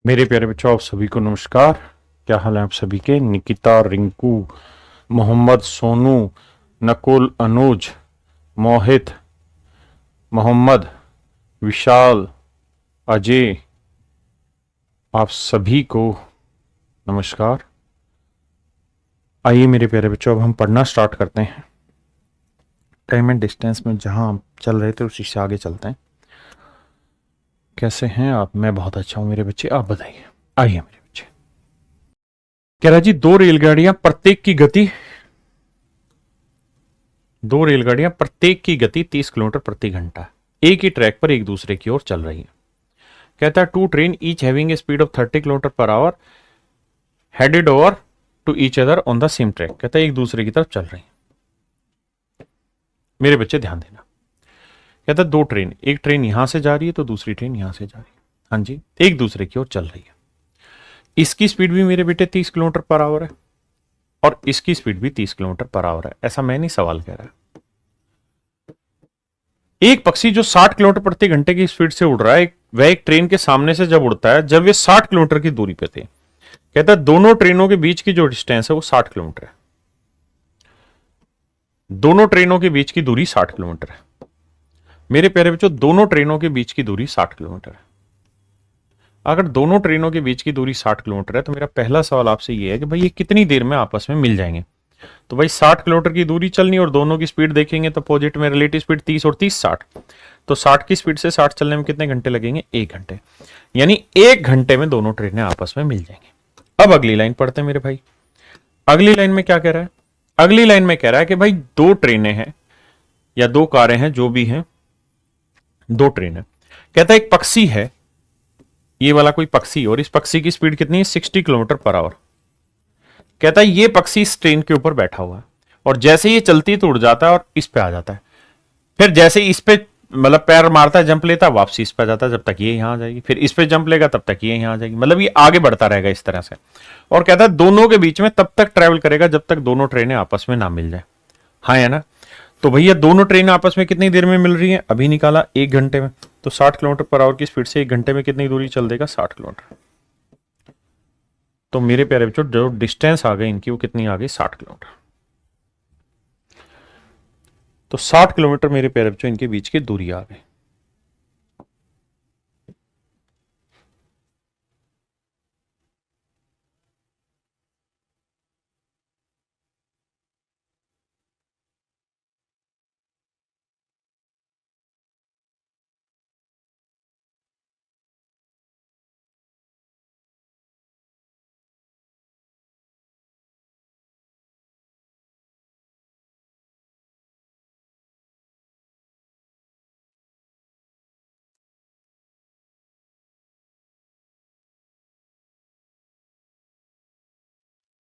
मेरे प्यारे बच्चों, आप सभी को नमस्कार। क्या हाल है आप सभी के? निकिता, रिंकू, मोहम्मद, सोनू, नकुल, अनुज, मोहित, मोहम्मद, विशाल, अजय, आप सभी को नमस्कार। आइए मेरे प्यारे बच्चों, अब हम पढ़ना स्टार्ट करते हैं। टाइम एंड डिस्टेंस में जहां हम चल रहे थे उसी से आगे चलते हैं। कैसे हैं आप? मैं बहुत अच्छा हूं मेरे बच्चे, आप बताइए। आइए मेरे बच्चे। कह रहा जी, दो रेलगाड़ियां प्रत्येक की गति 30 किलोमीटर प्रति घंटा एक ही ट्रैक पर एक दूसरे की ओर चल रही है। कहता है two train each having a speed of 30 kilometre per hour headed over to each other on the same track. कहता है एक दूसरे की तरफ चल रही है। मेरे बच्चे ध्यान देना। कहता है दो ट्रेन, एक ट्रेन यहां से जा रही है तो दूसरी ट्रेन यहां से जा रही है। हाँ जी, एक दूसरे की ओर चल रही है। इसकी स्पीड भी मेरे बेटे 30 किलोमीटर पर आवर है और इसकी स्पीड भी 30 किलोमीटर पर आवर है। ऐसा मैं नहीं, सवाल कह रहा है। एक पक्षी जो 60 किलोमीटर प्रति घंटे की स्पीड से उड़ रहा है, वह एक ट्रेन के सामने से जब उड़ता है, जब वे 60 किलोमीटर की दूरी पे थे। कहता है दोनों ट्रेनों के बीच की जो डिस्टेंस है वो 60 किलोमीटर है। दोनों ट्रेनों के बीच की दूरी 60 किलोमीटर है। मेरे प्यारे बच्चों, दोनों ट्रेनों के बीच की दूरी 60 किलोमीटर है। अगर दोनों ट्रेनों के बीच की दूरी 60 किलोमीटर है तो मेरा पहला सवाल आपसे यह है कि भाई ये कितनी देर में आपस में मिल जाएंगे। तो भाई 60 किलोमीटर की दूरी चलनी और दोनों की स्पीड देखेंगे तो अपोजिट में रिलेटिव स्पीड 30 और 30 60। तो 60 की स्पीड से 60 चलने में कितने घंटे लगेंगे? 1 घंटे। यानी 1 घंटे में दोनों ट्रेनें आपस में मिल जाएंगी। अब अगली लाइन पढ़ते हैं मेरे भाई। अगली लाइन में क्या कह रहा है? अगली लाइन में कह रहा है कि भाई दो ट्रेनें हैं या दो कारें हैं, जो भी हैं, दो ट्रेनें। कहता है एक पक्षी है, ये वाला कोई पक्षी, और इस पक्षी की स्पीड कितनी है? 60 किलोमीटर पर आवर। कहता है ये पक्षी इस ट्रेन के ऊपर बैठा हुआ है और जैसे ये चलती है तो उड़ जाता है और इस पे आ जाता है। फिर जैसे इस पे मतलब पैर मारता है, जंप लेता है, वापसी इस पे आ जाता है, जब तक ये यहां आ जाएगी। फिर इस पे जंप लेगा तब तक ये यहां आ जाएगी। मतलब ये आगे बढ़ता रहेगा इस तरह से। और कहता है दोनों के बीच में तब तक ट्रेवल करेगा जब तक दोनों ट्रेनें आपस में ना मिल जाए। हाँ है ना? तो भैया दोनों ट्रेनें आपस में कितनी देर में मिल रही हैं? अभी निकाला, 1 घंटे में। तो 60 किलोमीटर पर आवर की स्पीड से 1 घंटे में कितनी दूरी चल देगा? 60 किलोमीटर। तो मेरे प्यारे बच्चों, जो डिस्टेंस आ गई इनकी वो कितनी आ गई? 60 किलोमीटर। तो 60 किलोमीटर मेरे प्यारे बच्चों इनके बीच की दूरी आ गई।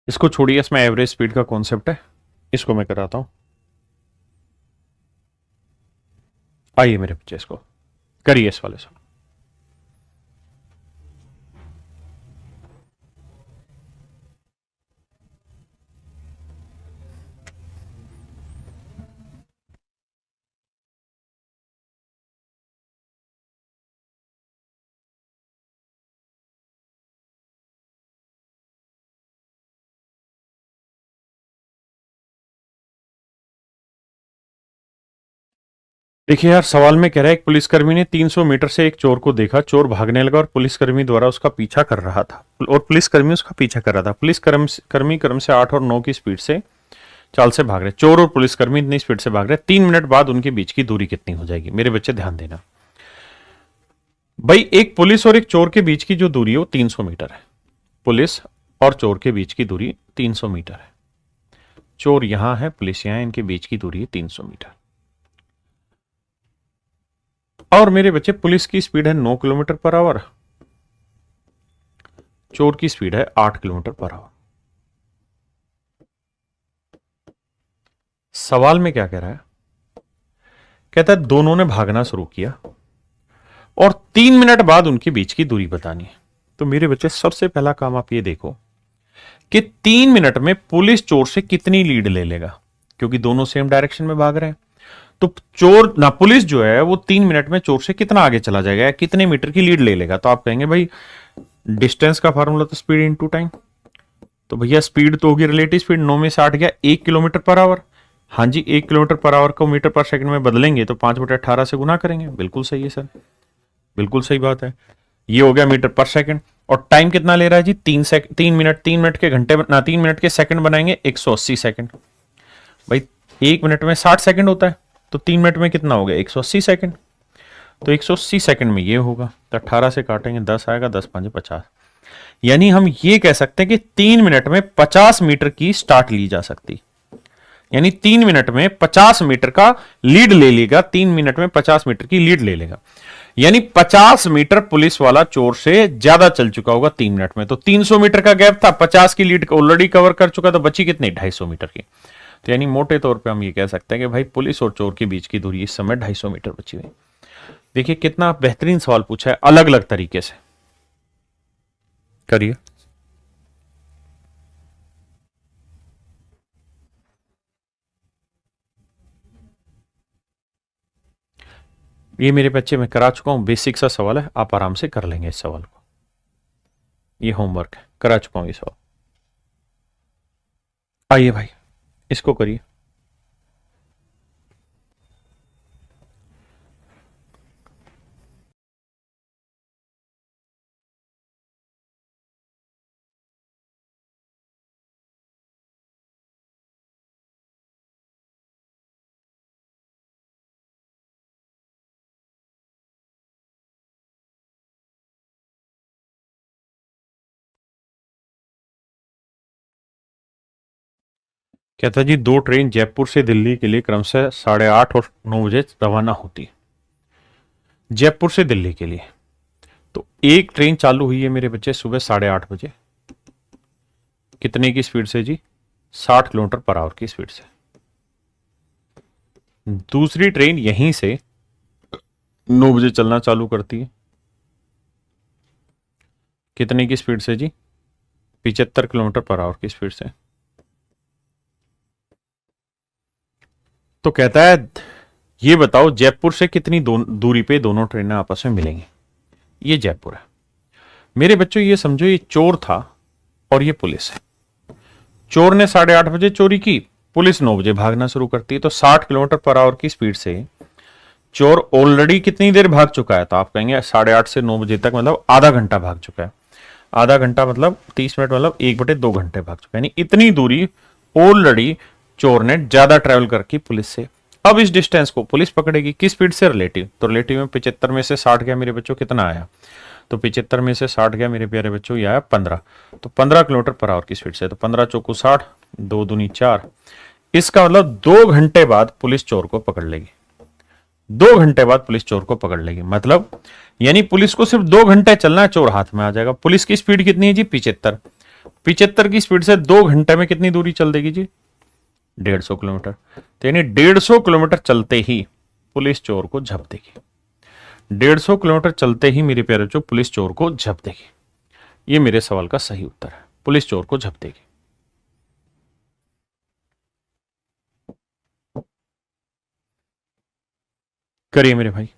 इसको छोड़िए, इसमें एवरेज स्पीड का कॉन्सेप्ट है, इसको मैं कराता हूं। आइए मेरे बच्चे, इसको करिए इस वाले से। देखिए यार, सवाल में कह रहा है एक पुलिसकर्मी ने 300 मीटर से एक चोर को देखा। चोर भागने लगा और पुलिसकर्मी द्वारा उसका पीछा कर रहा था और पुलिसकर्मी उसका पीछा कर रहा था। पुलिसकर्मी क्रम से 8 और 9 की स्पीड से चाल से भाग रहे। चोर और पुलिसकर्मी इतनी स्पीड से भाग रहे, 3 मिनट बाद उनके बीच की दूरी कितनी हो जाएगी? मेरे बच्चे ध्यान देना। भाई एक पुलिस और एक चोर के बीच की जो दूरी है वो 300 मीटर है। पुलिस और चोर के बीच की दूरी 300 मीटर है। चोर यहां है, पुलिस यहां है, इनके बीच की दूरी है 300 मीटर। और मेरे बच्चे, पुलिस की स्पीड है 9 किलोमीटर पर आवर, चोर की स्पीड है 8 किलोमीटर पर आवर। सवाल में क्या कह रहा है? कहता है दोनों ने भागना शुरू किया और 3 मिनट बाद उनके बीच की दूरी बतानी है। तो मेरे बच्चे, सबसे पहला काम आप ये देखो कि 3 मिनट में पुलिस चोर से कितनी लीड ले लेगा, क्योंकि दोनों सेम डायरेक्शन में भाग रहे हैं। तो चोर ना, पुलिस जो है वो 3 मिनट में चोर से कितना आगे चला जाएगा, कितने मीटर की लीड ले लेगा? तो आप कहेंगे भाई डिस्टेंस का फार्मूला तो स्पीड इनटू टाइम, तो भैया स्पीड तो होगी रिलेटिव स्पीड, 9 में से 8 गया 1 किलोमीटर पर आवर। हाँ जी, 1 किलोमीटर पर आवर को मीटर पर सेकंड में बदलेंगे तो 5/18 से गुना करेंगे। बिल्कुल सही है सर, बिल्कुल सही बात है। ये हो गया मीटर पर सेकंड। और टाइम कितना ले रहा है जी? 3 मिनट के घंटे ना 3 मिनट के सेकंड बनाएंगे 180 सेकंड। भाई 1 मिनट में 60 सेकंड होता है, तो 3 मिनट में कितना हो गया? 180 सेकंड। तो 180 सेकंड में ये होगा, तो 18 से काटेंगे 10 आएगा, 10 5 50। यानी हम ये कह सकते हैं कि 3 मिनट में 50 मीटर की स्टार्ट ली जा सकती, यानी 3 मिनट में 50 मीटर का लीड ले लेगा, 3 मिनट में 50 मीटर की लीड ले लेगा, यानी 50 मीटर पुलिस वाला चोर से ज्यादा चल चुका होगा 3 मिनट में। तो 300 मीटर का गैप था, 50 की लीड ऑलरेडी कवर कर चुका, तो बची कितनी? 250 मीटर की। तो यानी मोटे तौर पे हम ये कह सकते हैं कि भाई पुलिस और चोर के बीच की दूरी इस समय 250 मीटर बची हुई। देखिए कितना बेहतरीन सवाल पूछा है, अलग अलग तरीके से करिए। ये मेरे बच्चे मैं करा चुका हूं, बेसिक सा सवाल है, आप आराम से कर लेंगे इस सवाल को। ये होमवर्क है, करा चुका हूं ये सवाल। आइए भाई इसको करिए। कहता जी 2 ट्रेन जयपुर से दिल्ली के लिए क्रमशः 8:30 और 9 बजे रवाना होती है, जयपुर से दिल्ली के लिए। तो एक ट्रेन चालू हुई है मेरे बच्चे सुबह 8:30 बजे, कितने की स्पीड से जी? 60 किलोमीटर पर आवर की स्पीड से। दूसरी ट्रेन यहीं से 9 बजे चलना चालू करती है, कितने की स्पीड से जी? 75 किलोमीटर पर आवर की स्पीड से। तो कहता है ये बताओ जयपुर से कितनी दूरी पे दोनों ट्रेनें आपस में मिलेंगी। ये जयपुर है मेरे बच्चों, ये समझो ये चोर था और ये पुलिस है। चोर ने 8:30 बजे चोरी की, पुलिस 9 बजे भागना शुरू करती है। तो 60 किलोमीटर पर आवर की स्पीड से चोर ऑलरेडी कितनी देर भाग चुका है? तो आप कहेंगे 8:30 से 9 बजे तक मतलब आधा घंटा भाग चुका है। आधा घंटा मतलब 30 मिनट मतलब 1/2 घंटे भाग चुका है, यानी इतनी दूरी ऑलरेडी चोर ने ज्यादा ट्रेवल करके पुलिस से। अब इस डिस्टेंस को पुलिस पकड़ेगी किस स्पीड से? रिलेटिव। तो रिलेटिव में 75 में से 60 गया मेरे बच्चों, कितना आया? तो 75 में से 60 गया मेरे प्यारे बच्चों, ये आया 15। तो 15 किलोमीटर पर आवर की स्पीड से। तो 15 चौको 60, 2 दूनी 4। इसका मतलब 2 घंटे बाद पुलिस चोर को पकड़ लेगी। 2 घंटे बाद पुलिस चोर को पकड़ लेगी, मतलब यानी पुलिस को सिर्फ 2 घंटे चलना है, चोर हाथ में आ जाएगा। पुलिस की स्पीड कितनी है जी? 75। 75 की स्पीड से 2 घंटे में कितनी दूरी चल देगी जी? 150 किलोमीटर। तो यानी 150 किलोमीटर चलते ही पुलिस चोर को झप देगी। 150 किलोमीटर चलते ही मेरे प्यारे बच्चों पुलिस चोर को झप देगी। ये मेरे सवाल का सही उत्तर है, पुलिस चोर को झप देगी। करिए मेरे भाई।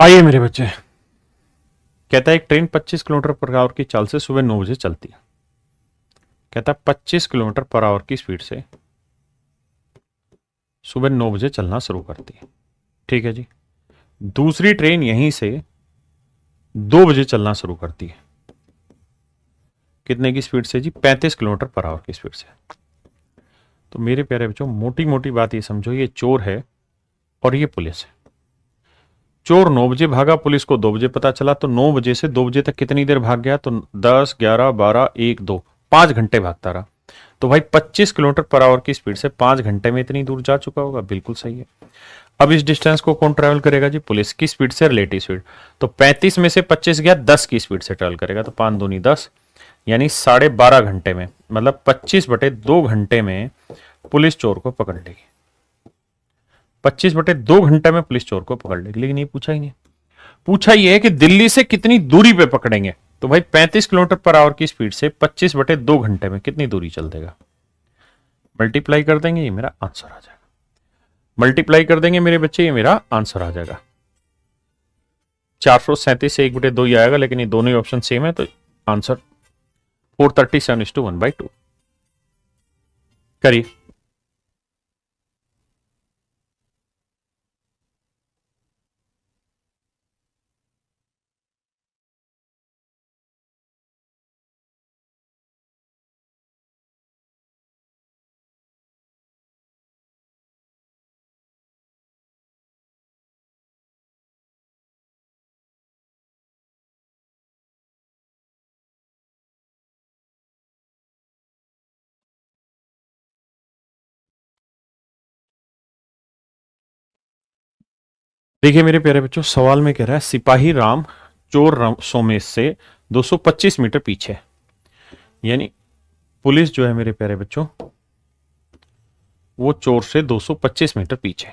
आइए मेरे बच्चे, कहता है एक ट्रेन 25 किलोमीटर पर आवर की चाल से सुबह 9 बजे चलती है। कहता है 25 किलोमीटर पर आवर की स्पीड से सुबह 9 बजे चलना शुरू करती है, ठीक है जी। दूसरी ट्रेन यहीं से 2 बजे चलना शुरू करती है, कितने की स्पीड से जी? 35 किलोमीटर पर आवर की स्पीड से। तो मेरे प्यारे बच्चों मोटी मोटी बात ये समझो, ये चोर है और ये पुलिस है। चोर 9 बजे भागा, पुलिस को 2 बजे पता चला, तो 9 बजे से 2 बजे तक कितनी देर भाग गया? तो 10, 11, 12, 1, 2, 5 घंटे भागता रहा। तो भाई 25 किलोमीटर पर आवर की स्पीड से 5 घंटे में इतनी दूर जा चुका होगा, बिल्कुल सही है। अब इस डिस्टेंस को कौन ट्रेवल करेगा जी? पुलिस की स्पीड से रिलेटिव स्पीड। तो 35 में से 25 गया, 10 की स्पीड से ट्रेवल करेगा, तो 5 दूनी 10, यानी 12.5 घंटे में, मतलब 25/2 घंटे में पुलिस चोर को पकड़ लेगी। 25/2 घंटे में पुलिस चोर को पकड़ लेगी। लेकिन ये पूछा ही नहीं, पूछा ये है कि दिल्ली से कितनी दूरी पे पकड़ेंगे। तो भाई 35 किलोमीटर पर आवर की स्पीड से 25/2 घंटे में कितनी दूरी चल देगा? मल्टीप्लाई कर देंगे, ये मेरा आंसर आ जाएगा। मल्टीप्लाई कर देंगे मेरे बच्चे, ये मेरा आंसर आ जाएगा। 437 से 1/2 ही आएगा, लेकिन ये दोनों ही ऑप्शन सेम है, तो आंसर 437:1/2। करिए। देखिए मेरे प्यारे बच्चों, सवाल में कह रहा है सिपाही राम चोर सोमेश से 225 मीटर पीछे, यानी पुलिस जो है मेरे प्यारे बच्चों वो चोर से 225 मीटर पीछे,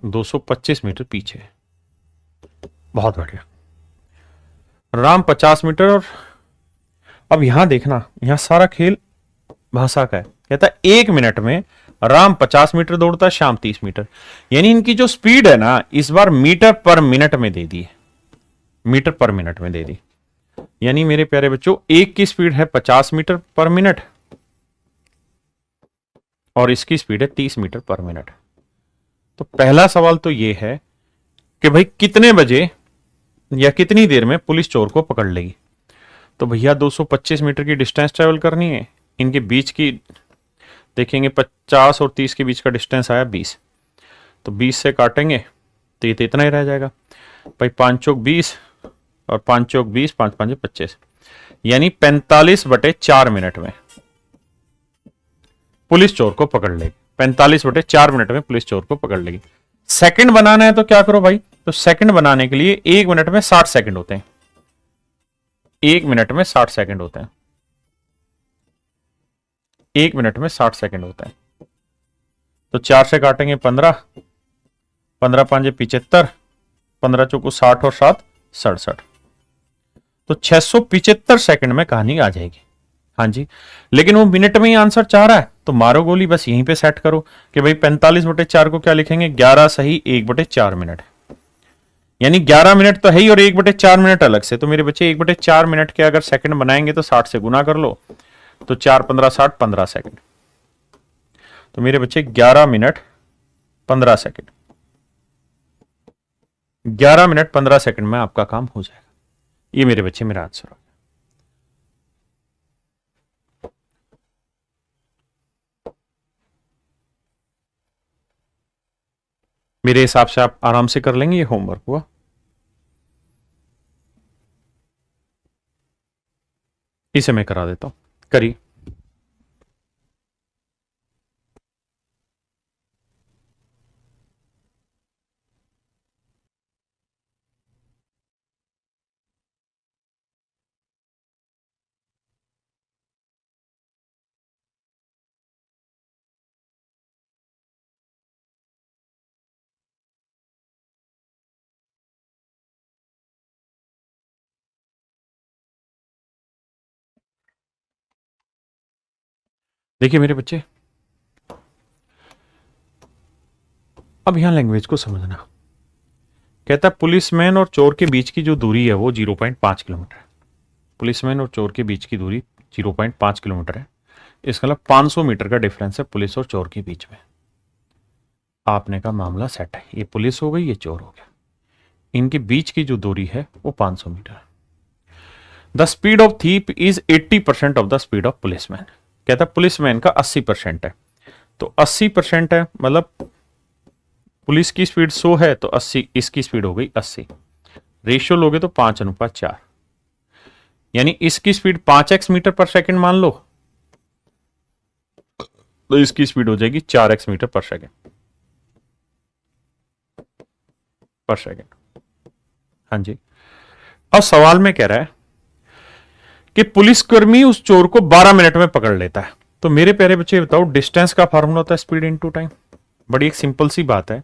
225 मीटर पीछे। बहुत बढ़िया। राम 50 मीटर, और अब यहां देखना, यहां सारा खेल भाषा का है। कहता है 1 मिनट में राम 50 मीटर दौड़ता है, श्याम 30 मीटर, यानी इनकी जो स्पीड है ना इस बार मीटर पर मिनट में दे दी है, मीटर पर मिनट में दे दी। यानी मेरे प्यारे बच्चों एक की स्पीड है 50 मीटर पर मिनट और इसकी स्पीड है 30 मीटर पर मिनट। तो पहला सवाल तो यह है कि भाई कितने बजे या कितनी देर में पुलिस चोर को पकड़ लेगी। तो भैया 225 मीटर की डिस्टेंस ट्रेवल करनी है, इनके बीच की देखेंगे 50 और 30 के बीच का डिस्टेंस आया 20, तो 20 से काटेंगे तो ये तो इतना ही रह जाएगा भाई, 5 चौक 20 और 5 चौक 20, 5 5 25, यानी 45/4 मिनट में पुलिस चोर को पकड़ लेगी। 45/4 मिनट में पुलिस चोर को पकड़ लेगी। सेकंड बनाना है तो क्या करो भाई, तो सेकंड बनाने के लिए 1 मिनट में 60 सेकंड होते हैं, 1 मिनट में 60 सेकंड होते हैं, 1 मिनट में 60 सेकंड होता है। तो 4 से काटेंगे 15, 15 5 75, 15 चौको 60 और 7 67, तो 675 सेकंड में कहानी आ जाएगी। हाँ जी, लेकिन वो मिनट में ही आंसर चाह रहा है, तो मारो गोली, बस यहीं पे सेट करो कि भाई 45/4 को क्या लिखेंगे, 11 सही 1/4 मिनट, यानी 11 मिनट तो है ही और 1/4 मिनट अलग से। तो मेरे बच्चे 1/4 मिनट के अगर सेकंड बनाएंगे तो 60 से गुना कर लो, तो 4 15 60 15 सेकंड। तो मेरे बच्चे 11 मिनट 15 सेकंड, 11 मिनट 15 सेकंड में आपका काम हो जाएगा। ये मेरे बच्चे मेरा आंसर हो। मेरे हिसाब से आप आराम से कर लेंगे, ये होमवर्क हुआ। इसे मैं करा देता हूं, करिए। देखिए मेरे बच्चे, अब यहां लैंग्वेज को समझना। कहता है पुलिसमैन और चोर के बीच की जो दूरी है वो 0.5 किलोमीटर है। पुलिसमैन और चोर के बीच की दूरी 0.5 किलोमीटर है। इसका मतलब 500 मीटर का डिफरेंस है पुलिस और चोर के बीच में। आपने का मामला सेट है, ये पुलिस हो गई, ये चोर हो गया, इनके बीच की जो दूरी है वो 500 मीटर है। The speed of thief is 80% of the speed of policeman. कहता है पुलिसमैन का 80% है, तो 80% है, मतलब पुलिस की स्पीड 100 है तो 80, इसकी स्पीड हो गई 80। रेशियो लोगे तो 5:4, यानी इसकी स्पीड 5x मीटर पर सेकंड मान लो, तो इसकी स्पीड हो जाएगी 4x मीटर पर सेकंड। पर सेकेंड। हाँ जी। अब सवाल में कह रहा है कि पुलिसकर्मी उस चोर को 12 मिनट में पकड़ लेता है। तो मेरे प्यारे बच्चे बताओ, डिस्टेंस का फार्मूला होता है स्पीड इनटू टाइम। बड़ी एक सिंपल सी बात है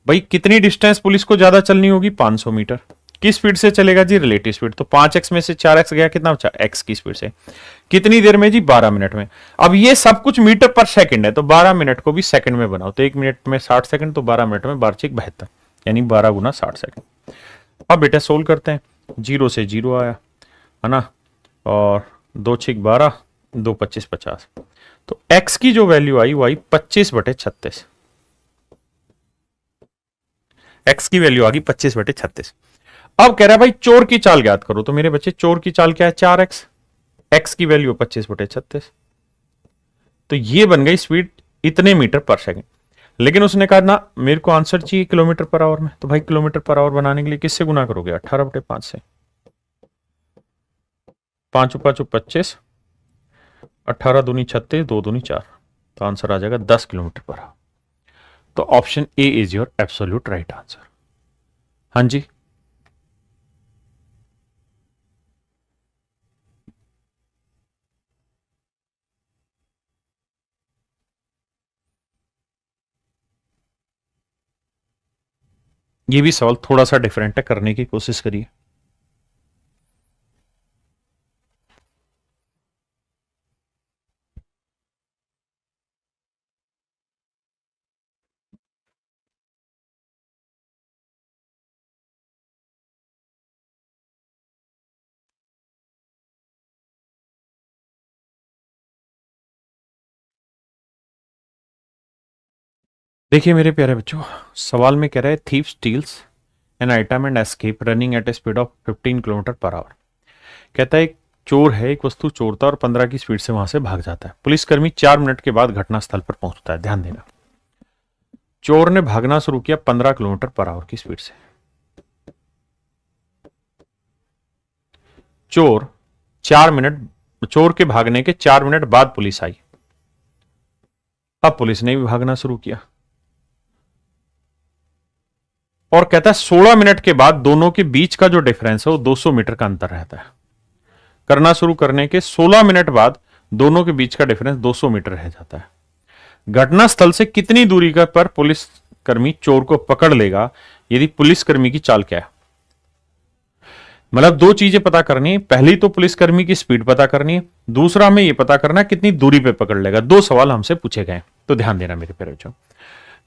भाई, कितनी डिस्टेंस पुलिस को ज्यादा चलनी होगी? 500 मीटर। किस स्पीड से चलेगा जी? Relative speed. तो 5x में से 4x गया, कितना बचा? x की स्पीड से। कितनी देर में जी? 12 मिनट में। अब ये सब कुछ मीटर पर सेकंड है, तो 12 मिनट को भी सेकंड में बनाओ, तो 1 मिनट में 60 सेकंड, तो 12 मिनट में 12×6 = 72, यानी 12 गुना 60 सेकंड। अब बेटा सोल्व करते हैं। 0 से 0 आया है ना, और 2×6 = 12, 2×25 = 50। तो x की जो वैल्यू आई वो आई 25/36। x की वैल्यू आ गई 25/36। अब कह रहा है भाई चोर की चाल ज्ञात करो। तो मेरे बच्चे चोर की चाल क्या है? 4x। x की वैल्यू 25/36, तो ये बन गई स्पीड इतने मीटर पर सेकंड। लेकिन उसने कहा ना मेरे को आंसर चाहिए किलोमीटर पर आवर में। तो भाई किलोमीटर पर आवर बनाने के लिए किससे गुना करोगे? 18/5 से। 5 × 5 = 25, 18 दूनी 36, 2 दूनी 4, तो आंसर आ जाएगा 10 किलोमीटर पर आवर। तो option A is your absolute right answer. हाँ जी। ये भी सवाल थोड़ा सा डिफरेंट है, करने की कोशिश करिए। देखिए मेरे प्यारे बच्चों, सवाल में कह रहा है thief steals an item and escape running at a speed of 15 kilometre per hour. कहता है एक चोर है, एक वस्तु चोरता और 15 की स्पीड से वहां से भाग जाता है। पुलिसकर्मी 4 मिनट के बाद घटनास्थल पर पहुंचता है। ध्यान देना, चोर ने भागना शुरू किया 15 किलोमीटर पर आवर की स्पीड से। चोर के भागने के 4 मिनट बाद पुलिस आई। अब पुलिस ने भी भागना शुरू किया, और कहता है 16 मिनट के बाद दोनों के बीच का जो डिफरेंस है वो 200 मीटर का अंतर रहता है। करना शुरू करने के 16 मिनट बाद दोनों के बीच का डिफरेंस 200 मीटर रह जाता है। घटनास्थल से कितनी दूरी का पर पुलिसकर्मी चोर को पकड़ लेगा यदि पुलिसकर्मी की चाल क्या है? मतलब दो चीजें पता करनी है। पहली तो पुलिसकर्मी की स्पीड पता करनी है, दूसरा हमें यह पता करना है कितनी दूरी पे पकड़ लेगा। दो सवाल हमसे पूछे गए, तो ध्यान देना मेरे प्यारे बच्चों।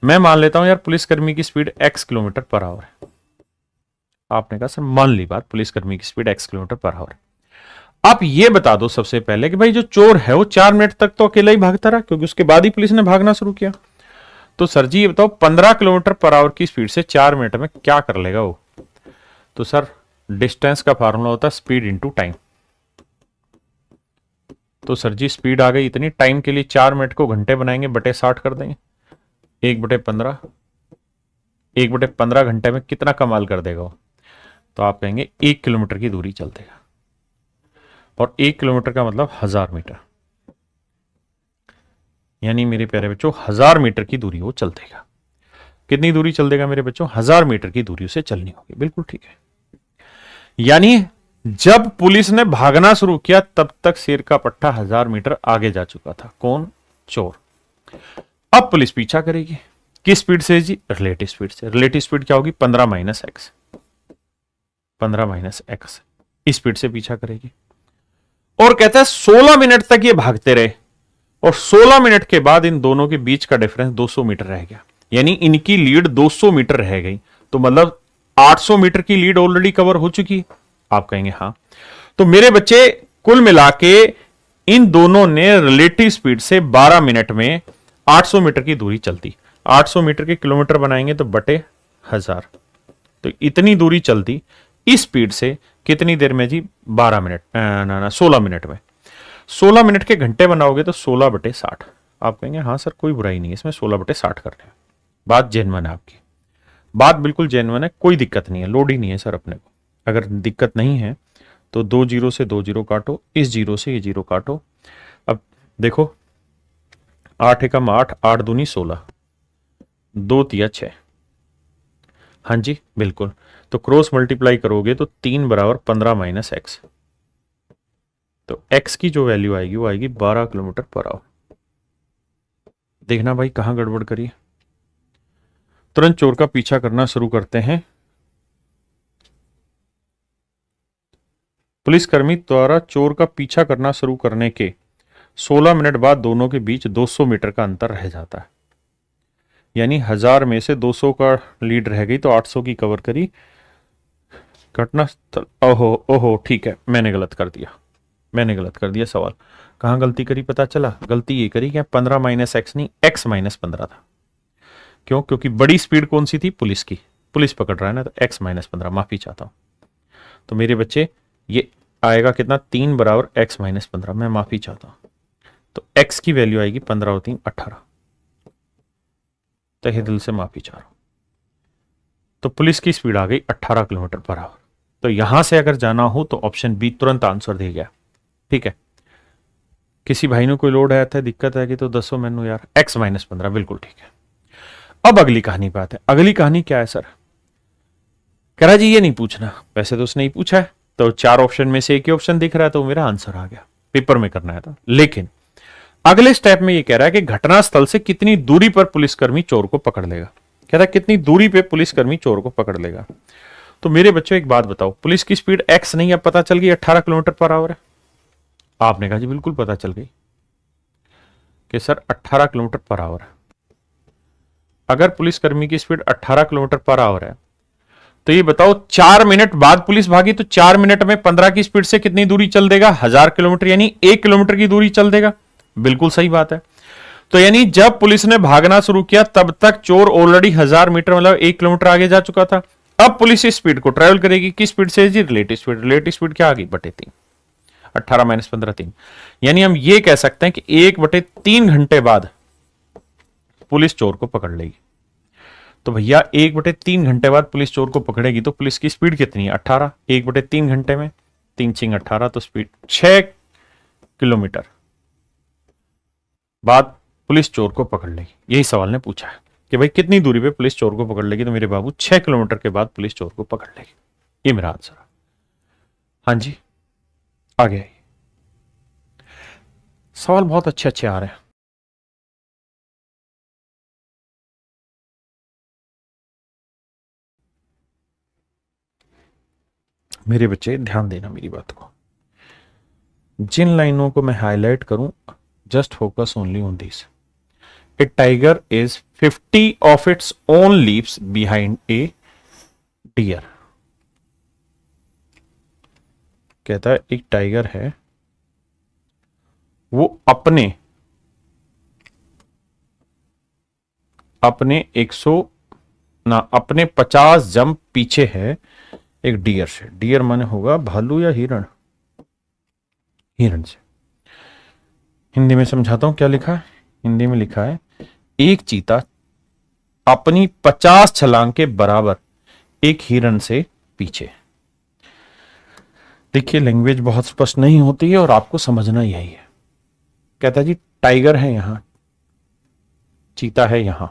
मैं मान लेता हूं यार पुलिसकर्मी की speed x kilometre per our है। आपने कहा सर मान ली बात, पुलिसकर्मी की speed x kilometre per our. आप ये बता दो सबसे पहले कि भाई जो चोर है वो 4 मिनट तक तो अकेला ही भागता रहा, क्योंकि उसके बाद ही पुलिस ने भागना शुरू किया। तो सर जी ये बताओ 15 किलोमीटर पर आवर की स्पीड से 4 मिनट में क्या कर लेगा वो? तो सर डिस्टेंस का फार्मूला होता है स्पीड इंटू टाइम। तो सर जी स्पीड आ गई इतनी, टाइम के लिए 4 मिनट को घंटे बनाएंगे, बटे 60 कर देंगे, 1/15। 1/15 घंटे में कितना कमाल कर देगा वो? तो आप कहेंगे 1 किलोमीटर की दूरी चल देगा, और 1 किलोमीटर का मतलब 1000 मीटर, यानी मेरे प्यारे बच्चों 1000 मीटर की दूरी वो चल देगा। कितनी दूरी चल देगा मेरे बच्चों? 1000 मीटर की दूरी उसे चलनी होगी। बिल्कुल ठीक है। यानी जब पुलिस ने भागना शुरू किया तब तक शेर का पट्टा 1000 मीटर आगे जा चुका था। कौन? चोर। अब पुलिस पीछा करेगी किस स्पीड से जी? रिलेटिव स्पीड से। रिलेटिव स्पीड क्या होगी? 15 - x। 15 - x इस स्पीड से पीछा करेगी, और कहता है 16 मिनट तक ये भागते रहे, और 16 मिनट के बाद इन दोनों के बीच का डिफरेंस 200 मीटर रह गया, यानी इनकी लीड 200 मीटर रह गई। तो मतलब 800 मीटर की लीड ऑलरेडी कवर हो चुकी। आप कहेंगे हाँ। तो मेरे बच्चे कुल मिला के इन दोनों ने रिलेटिव स्पीड से 12 मिनट में 800 मीटर की दूरी चलती। 800 मीटर के किलोमीटर बनाएंगे तो बटे 1000, तो इतनी दूरी चलती इस स्पीड से कितनी देर में जी? 12 मिनट, ना 16 मिनट में। 16 मिनट के घंटे बनाओगे तो 16/60। आप कहेंगे हाँ सर कोई बुराई नहीं है इसमें, 16/60 करने में। बात जेन्युइन है आपकी, बात बिल्कुल जेन्युइन है, कोई दिक्कत नहीं है, लोड ही नहीं है सर अपने को। अगर दिक्कत नहीं है तो 2 जीरो से 2 जीरो काटो, इस जीरो से ये जीरो काटो। अब देखो 8 एकम 8, 8 दूनी 16, 2 तिया 6, हाँ जी बिल्कुल। तो क्रॉस मल्टीप्लाई करोगे तो 3 बराबर 15 माइनस एक्स, तो एक्स की जो वैल्यू आएगी वो आएगी 12 किलोमीटर पर आवर। देखना भाई कहां गड़बड़ करी। तुरंत चोर का पीछा करना शुरू करते हैं। पुलिसकर्मी द्वारा चोर का पीछा करना शुरू करने के 16 मिनट बाद दोनों के बीच 200 मीटर का अंतर रह जाता है। यानी 1000 में से 200 का लीड रह गई तो 800 की कवर करी घटना स्थल। ओहो ओहो ठीक है, मैंने गलत कर दिया सवाल। कहां गलती करी पता चला? गलती ये करी कि 15 माइनस एक्स नहीं, एक्स माइनस 15 था। क्यों? क्योंकि बड़ी स्पीड कौन सी थी? पुलिस की। पुलिस पकड़ रहा है ना, तो एक्स माइनस 15। माफी चाहता हूं। तो मेरे बच्चे ये आएगा कितना? 3 बराबर एक्स माइनस 15। मैं माफी चाहता हूं। तो एक्स की वैल्यू आएगी 15 और 3 18। तहे दिल से माफी चाह रहा हूं। तो पुलिस की स्पीड आ गई 18 किलोमीटर पर आवर। तो यहां से अगर जाना हो तो ऑप्शन बी तुरंत आंसर दे गया। ठीक है, किसी भाई ने कोई लोड आया था, दिक्कत है कि तो दसो मैनू यार। एक्स माइनस 15 बिल्कुल ठीक है। अब अगली कहानी पे आते हैं। अगली कहानी क्या है सर? कह रहा जी ये नहीं पूछना। वैसे तो उसने ही पूछा है, तो 4 ऑप्शन में से एक ही ऑप्शन दिख रहा है, तो मेरा आंसर आ गया। पेपर में करना है था। लेकिन अगले स्टेप में ये कह रहा है कि घटनास्थल से कितनी दूरी पर पुलिसकर्मी चोर को पकड़ लेगा। कह रहा है कितनी दूरी पे पुलिसकर्मी चोर को पकड़ लेगा। तो मेरे बच्चों एक बात बताओ, पुलिस की स्पीड एक्स नहीं, अब पता चल गई 18 किलोमीटर पर आवर है। आपने कहा जी बिल्कुल पता चल गई कि सर 18 किलोमीटर पर आवर है। अगर पुलिसकर्मी की स्पीड 18 किलोमीटर पर आवर है तो ये बताओ 4 मिनट बाद पुलिस भागी तो 4 मिनट में 15 की स्पीड से कितनी दूरी चल देगा? 1000 किलोमीटर, यानी 1 किलोमीटर की दूरी चल देगा। बिल्कुल सही बात है। तो यानी जब पुलिस ने भागना शुरू किया तब तक चोर ऑलरेडी 1000 मीटर मतलब 1 किलोमीटर आगे जा चुका था। अब पुलिस इस स्पीड को ट्रेवल करेगी किस स्पीड से जी? Relative speed. रिलेटिव स्पीड क्या आ गई? बटे 3। 18 माइनस 15 3। यानी हम ये कह सकते हैं कि 1/3 घंटे बाद पुलिस चोर को पकड़ लेगी। तो भैया 1/3 घंटे बाद पुलिस चोर को पकड़ेगी तो पुलिस की स्पीड कितनी है? 18। 1/3 घंटे में 3 6 18, तो स्पीड 6 किलोमीटर बाद पुलिस चोर को पकड़ लेगी। यही सवाल ने पूछा है कि भाई कितनी दूरी पे पुलिस चोर को पकड़ लेगी। तो मेरे बाबू 6 किलोमीटर के बाद पुलिस चोर को पकड़ लेगी। ये मेरा आंसर है। हाँ जी आगे सवाल बहुत अच्छे अच्छे आ रहे हैं। मेरे बच्चे ध्यान देना मेरी बात को। जिन लाइनों को मैं हाईलाइट करूं, just focus only on this. A tiger is 50 of its own leaves behind a deer. कहता है एक टाइगर है, वो अपने 100 ना अपने 50 जंप पीछे है एक डियर से। डियर माने होगा भालू या हिरण? हिरण से। हिंदी में समझाता हूं क्या लिखा है। हिंदी में लिखा है एक चीता अपनी 50 छलांग के बराबर एक हिरण से पीछे। देखिए लैंग्वेज बहुत स्पष्ट नहीं होती है और आपको समझना यही है। कहता है जी टाइगर है यहां, चीता है यहां,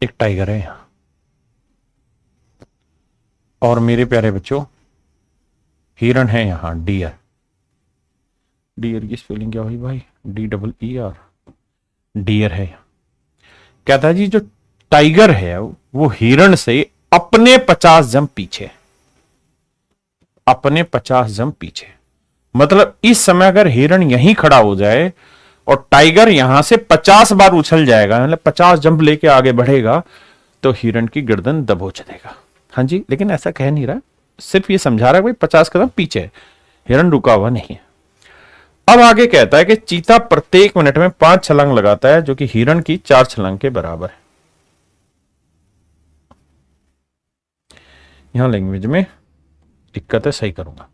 एक टाइगर है यहां, और मेरे प्यारे बच्चों हिरण है यहां, डियर। डियर की स्पेलिंग क्या हुई भाई? DEER। डियर है यहां। कहता है जी जो टाइगर है वो हिरण से अपने 50 जंप पीछे, अपने 50 जंप पीछे। मतलब इस समय अगर हिरण यहीं खड़ा हो जाए और टाइगर यहां से 50 बार उछल जाएगा, मतलब 50 जंप लेके आगे बढ़ेगा, तो हिरण की गर्दन दबोच देगा। हाँ जी, लेकिन ऐसा कह नहीं रहा, सिर्फ ये समझा रहा है भाई 50 कदम पीछे है, हिरण रुका हुआ नहीं है। अब आगे कहता है कि चीता प्रत्येक मिनट में 5 छलांग लगाता है जो कि हिरण की 4 छलांग के बराबर है। यहां लैंग्वेज में दिक्कत है, सही करूंगा।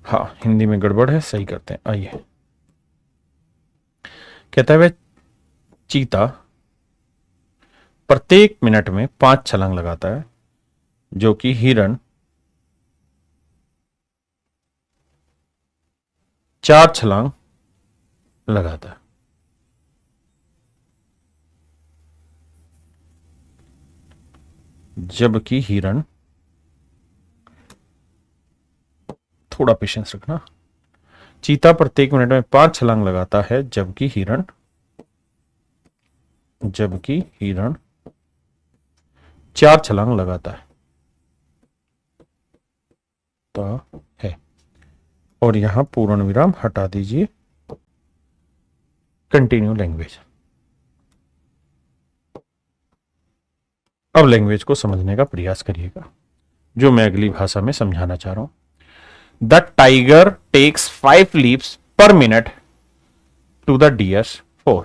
हाँ हिंदी में गड़बड़ है, सही करते हैं। आइए, कहता है वह चीता प्रत्येक मिनट में 5 छलांग लगाता है जो कि हिरण 4 छलांग लगाता है। जबकि हिरण, थोड़ा पेशेंस रखना, चीता प्रत्येक मिनट में 5 छलांग लगाता है, जबकि हिरण 4 छलांग लगाता है। और यहां पूर्ण विराम हटा दीजिए। Continue language. अब लैंग्वेज को समझने का प्रयास करिएगा, जो मैं अगली भाषा में समझाना चाह रहा हूं। The tiger takes 5 leaps per minute to the deer's 4।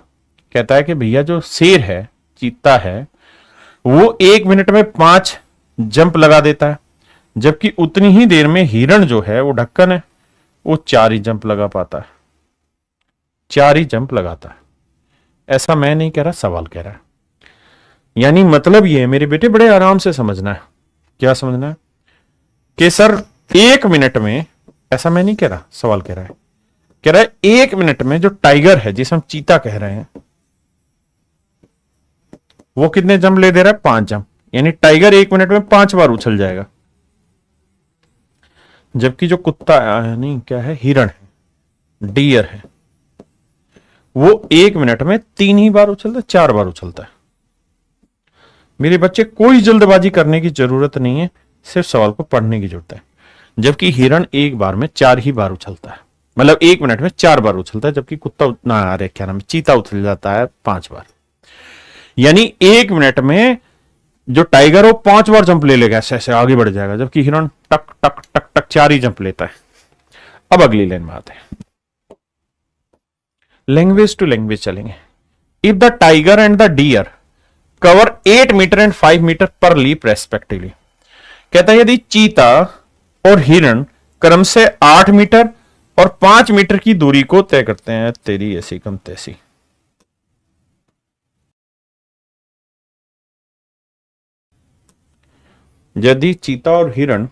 कहता है कि भैया जो शेर है, चीता है, वो 1 मिनट में 5 जंप लगा देता है, जबकि उतनी ही देर में हिरण जो है, वो ढक्कन है, वो 4 ही जंप लगा पाता है। 4 ही जंप लगाता है। ऐसा मैं नहीं कह रहा, सवाल कह रहा है। यानी मतलब ये है मेरे बेटे, बड़े आराम से समझना है। क्या समझना है कि सर 1 मिनट में, ऐसा मैं नहीं कह रहा, सवाल कह रहा है, 1 मिनट में जो टाइगर है, जिसे हम चीता कह रहे हैं, वो कितने जंप ले दे रहा है? 5 जंप। यानी टाइगर 1 मिनट में 5 बार उछल जाएगा, जबकि जो कुत्ता यानी क्या है, हिरण है, डियर है, वो 1 मिनट में 3 ही बार उछलता है, 4 बार उछलता है। मेरे बच्चे, कोई जल्दबाजी करने की जरूरत नहीं है, सिर्फ सवाल को पढ़ने की जरूरत है। जबकि हिरण एक बार में 4 ही बार उछलता है, मतलब 1 मिनट में 4 बार उछलता है, जबकि कुत्ता ना, अरे क्या नाम है, चीता उछल जाता है 5 बार। यानी 1 मिनट में जो टाइगर, वो 5 बार जंप ले लेगा, ऐसे ऐसे आगे बढ़ जाएगा, जबकि हिरण टक टक टक टक 4 ही जंप लेता है। अब अगली लाइन में आते हैं, लैंग्वेज टू लैंग्वेज चलेंगे। If the tiger and the deer cover 8 metre and 5 metre per leap respectively. कहता है यदि चीता और हिरण क्रम से 8 मीटर और 5 मीटर की दूरी को तय करते हैं, तेरी ऐसी कम तैसी। यदि चीता और हिरण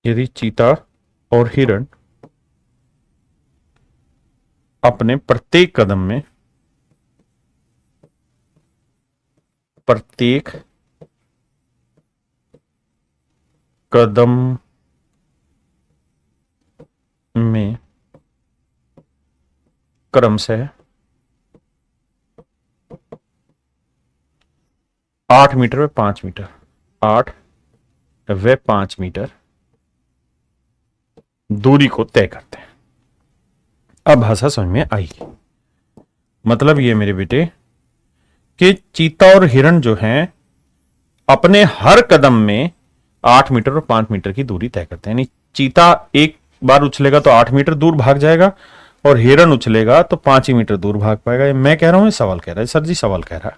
यदि चीता और हिरण अपने प्रत्येक कदम में क्रम से 8 मीटर व 5 मीटर, 8 व 5 मीटर दूरी को तय करते हैं। अब भाषा समझ में आएगी। मतलब ये मेरे बेटे कि चीता और हिरण जो हैं, अपने हर कदम में 8 मीटर और 5 मीटर की दूरी तय करते हैं। यानी चीता एक बार उछलेगा तो 8 मीटर दूर भाग जाएगा, और हिरण उछलेगा तो 5 ही मीटर दूर भाग पाएगा। ये मैं कह रहा हूं, ये सवाल कह रहा है, सर जी सवाल कह रहा है।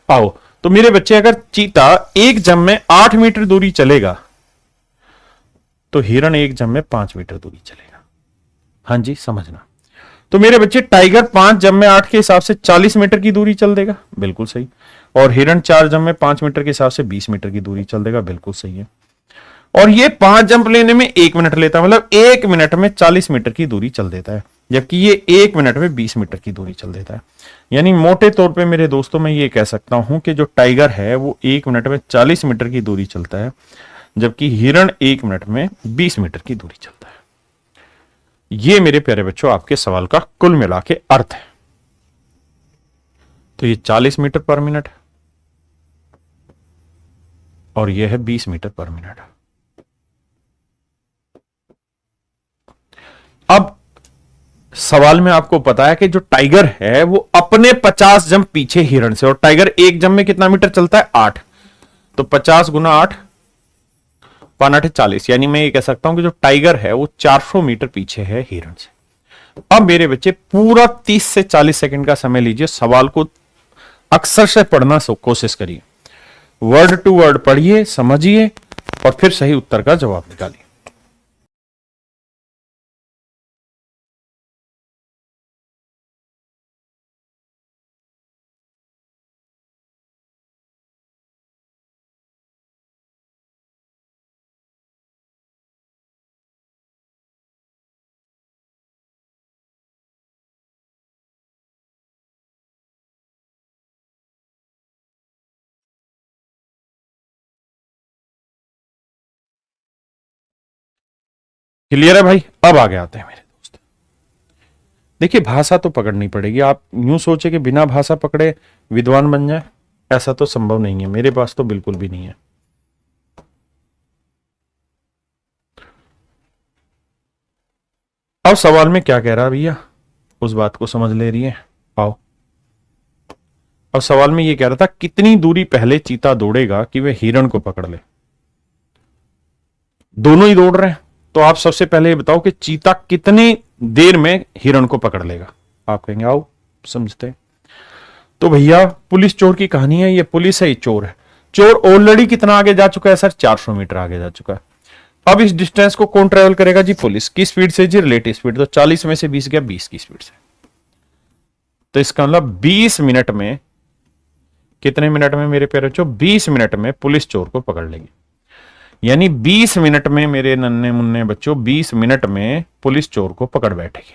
आओ तो मेरे बच्चे, अगर चीता एक जंप में 8 मीटर दूरी चलेगा, तो हिरण एक जंप में 5 मीटर दूरी चलेगा। हां जी, समझना। तो मेरे बच्चे, टाइगर 5 जंप में 8 के हिसाब से 40 मीटर की दूरी चल देगा, बिल्कुल सही। और हिरण 4 जंप में 5 मीटर के हिसाब से 20 मीटर की दूरी चल देगा, बिल्कुल सही है। और ये 5 जंप लेने में 1 मिनट लेता है, मतलब 1 मिनट में 40 मीटर की दूरी चल देता है, जबकि ये 1 मिनट में 20 मीटर की दूरी चल देता है। यानी मोटे तौर पे मेरे दोस्तों, मैं ये कह सकता हूं कि जो टाइगर है वो 1 मिनट में 40 मीटर की दूरी चलता है, जबकि हिरण 1 मिनट में 20 मीटर की दूरी चलता है। ये मेरे प्यारे बच्चों आपके सवाल का कुल मिला के अर्थ है। तो ये 40 मीटर पर मिनट है, और यह है 20 मीटर पर मिनट। अब सवाल में आपको पता है कि जो टाइगर है वो अपने 50 जंप पीछे हिरण से, और टाइगर एक जंप में कितना मीटर चलता है? 8। तो 50 गुना 8, 5 40। यानी मैं ये कह सकता हूं कि जो टाइगर है वो 400 मीटर पीछे है हिरण से। अब मेरे बच्चे, पूरा 30 से 40 सेकंड का समय लीजिए, सवाल को अक्सर से पढ़ना कोशिश करिए, वर्ड टू वर्ड पढ़िए, समझिए, और फिर सही उत्तर का जवाब निकालिए। क्लियर है भाई? अब आगे आते हैं मेरे दोस्त। देखिए भाषा तो पकड़नी पड़ेगी। आप यूं सोचे कि बिना भाषा पकड़े विद्वान बन जाए, ऐसा तो संभव नहीं है, मेरे पास तो बिल्कुल भी नहीं है। अब सवाल में क्या कह रहा भैया, उस बात को समझ ले रही है। आओ, अब सवाल में ये कह रहा था कितनी दूरी पहले चीता दौड़ेगा कि वह हिरण को पकड़ ले। दोनों ही दौड़ रहे हैं, तो आप सबसे पहले ये बताओ कि चीता कितनी देर में हिरण को पकड़ लेगा। आप कहेंगे आओ समझते हैं। तो भैया पुलिस चोर की कहानी है, ये पुलिस है, ये चोर है। चोर ऑलरेडी कितना आगे जा चुका है सर? 400 मीटर आगे जा चुका है। अब इस डिस्टेंस को कौन ट्रेवल करेगा जी? पुलिस। की स्पीड से जी? Relative speed. तो 40 में से 20 गया, 20 की स्पीड से। तो इसका मतलब 20 मिनट में, कितने मिनट में मेरे प्यारे बच्चों? 20 मिनट में पुलिस चोर को पकड़ लेगी। यानी 20 मिनट में मेरे नन्हे मुन्ने बच्चों, 20 मिनट में पुलिस चोर को पकड़ बैठेगी।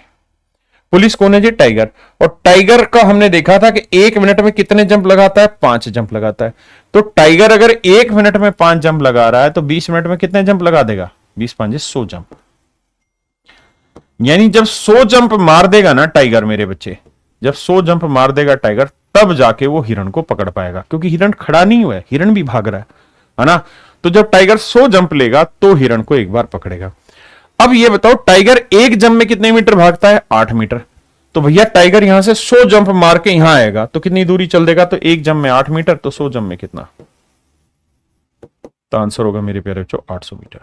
पुलिस कौन है जी? टाइगर। और टाइगर का हमने देखा था कि 1 मिनट में कितने जंप लगाता है? 5 जंप लगाता है। तो टाइगर अगर 1 मिनट में 5 जंप लगा रहा है तो 20 मिनट में कितने जंप लगा देगा? 20 5 100 जंप। यानी जब 100 जंप मार देगा ना टाइगर मेरे बच्चे, जब 100 जंप मार देगा टाइगर, तब जाके वो हिरण को पकड़ पाएगा, क्योंकि हिरण खड़ा नहीं हुआ है, हिरण भी भाग रहा है ना। तो जब टाइगर 100 जंप लेगा तो हिरण को एक बार पकड़ेगा। अब ये बताओ टाइगर एक जंप में कितने मीटर भागता है? 8 मीटर। तो भैया टाइगर यहां से 100 जंप मार के यहां आएगा तो कितनी दूरी चल देगा? तो एक जंप में 8 मीटर, तो 100 जंप में कितना? तो आंसर होगा मेरे प्यारे बच्चों 800 मीटर।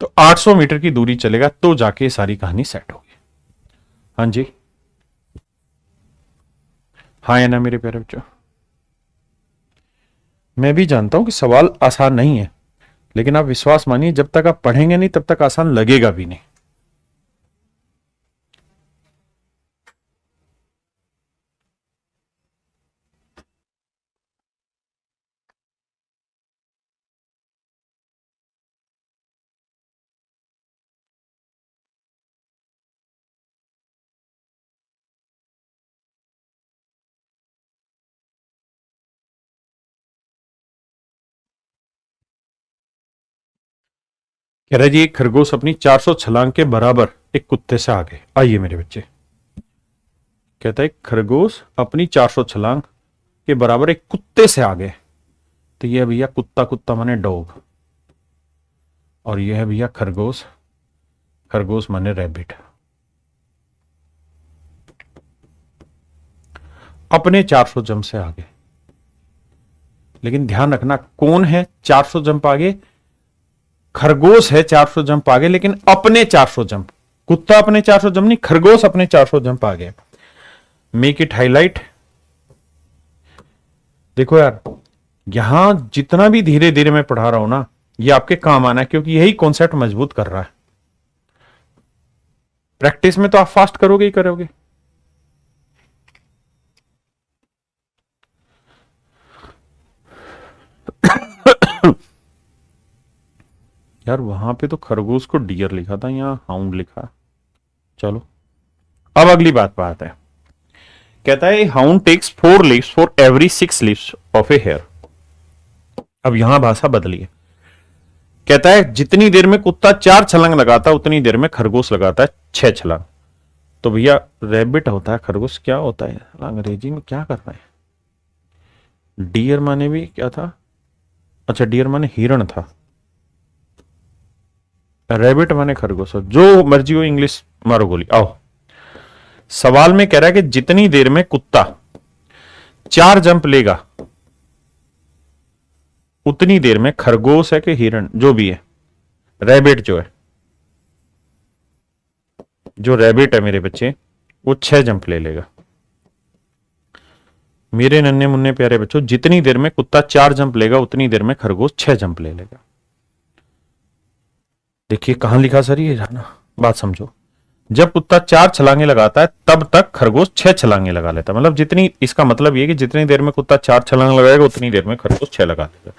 तो 800 मीटर की दूरी चलेगा तो जाके सारी कहानी सेट होगी। हाँ जी, हाँ है ना मेरे प्यारे बच्चों? मैं भी जानता हूं कि सवाल आसान नहीं है, लेकिन आप विश्वास मानिए जब तक आप पढ़ेंगे नहीं तब तक आसान लगेगा भी नहीं। कह रहा जी एक खरगोश अपनी 400 छलांग के बराबर एक कुत्ते से आगे। आइए मेरे बच्चे, कहता है खरगोश अपनी 400 छलांग के बराबर एक कुत्ते से आगे। तो यह भैया कुत्ता, कुत्ता माने डॉग, और यह है भैया खरगोश, खरगोश माने रैबिट। अपने 400 जंप से आगे। लेकिन ध्यान रखना कौन है 400 जंप आगे? खरगोश है 400 जंप आगे, लेकिन अपने 400 जंप। कुत्ता अपने 400 जंप नहीं, खरगोश अपने 400 जंप आगे। Make it highlight. देखो यार, यहां जितना भी धीरे धीरे मैं पढ़ा रहा हूं ना, ये आपके काम आना है, क्योंकि यही कॉन्सेप्ट मजबूत कर रहा है। प्रैक्टिस में तो आप फास्ट करोगे ही करोगे। यार वहां पे तो खरगोश को डियर लिखा था, यहां हाउंड लिखा। चलो अब अगली बात पर आते हैं। कहता है hound takes 4 leaves for every 6 leaves of a hare. अब यहां भाषा बदली है। कहता है जितनी देर में कुत्ता 4 छलांग लगाता है उतनी देर में खरगोश लगाता है 6 छलांग। तो भैया रैबिट होता है, खरगोश क्या होता है? अंग्रेजी में क्या कर रहा है? डियर माने भी क्या था? अच्छा डियर माने हिरण था, रैबिट माने खरगोश। जो मर्जी हो इंग्लिश मारो गोली। आओ, सवाल में कह रहा है कि जितनी देर में कुत्ता 4 जंप लेगा उतनी देर में खरगोश है कि हिरण, जो भी है, रैबिट जो है, जो रैबिट है मेरे बच्चे, वो 6 जंप ले लेगा। मेरे नन्हे मुन्ने प्यारे बच्चों, जितनी देर में कुत्ता 4 जंप लेगा उतनी देर में खरगोश 6 जंप ले लेगा। देखिए कहां लिखा सर ये, जाना बात समझो। जब कुत्ता 4 छलांगे लगाता है तब तक खरगोश 6 छलांगे लगा लेता है। मतलब जितनी, इसका मतलब ये कि जितनी देर में कुत्ता 4 छलांग लगाएगा उतनी देर में खरगोश 6 लगा देगा।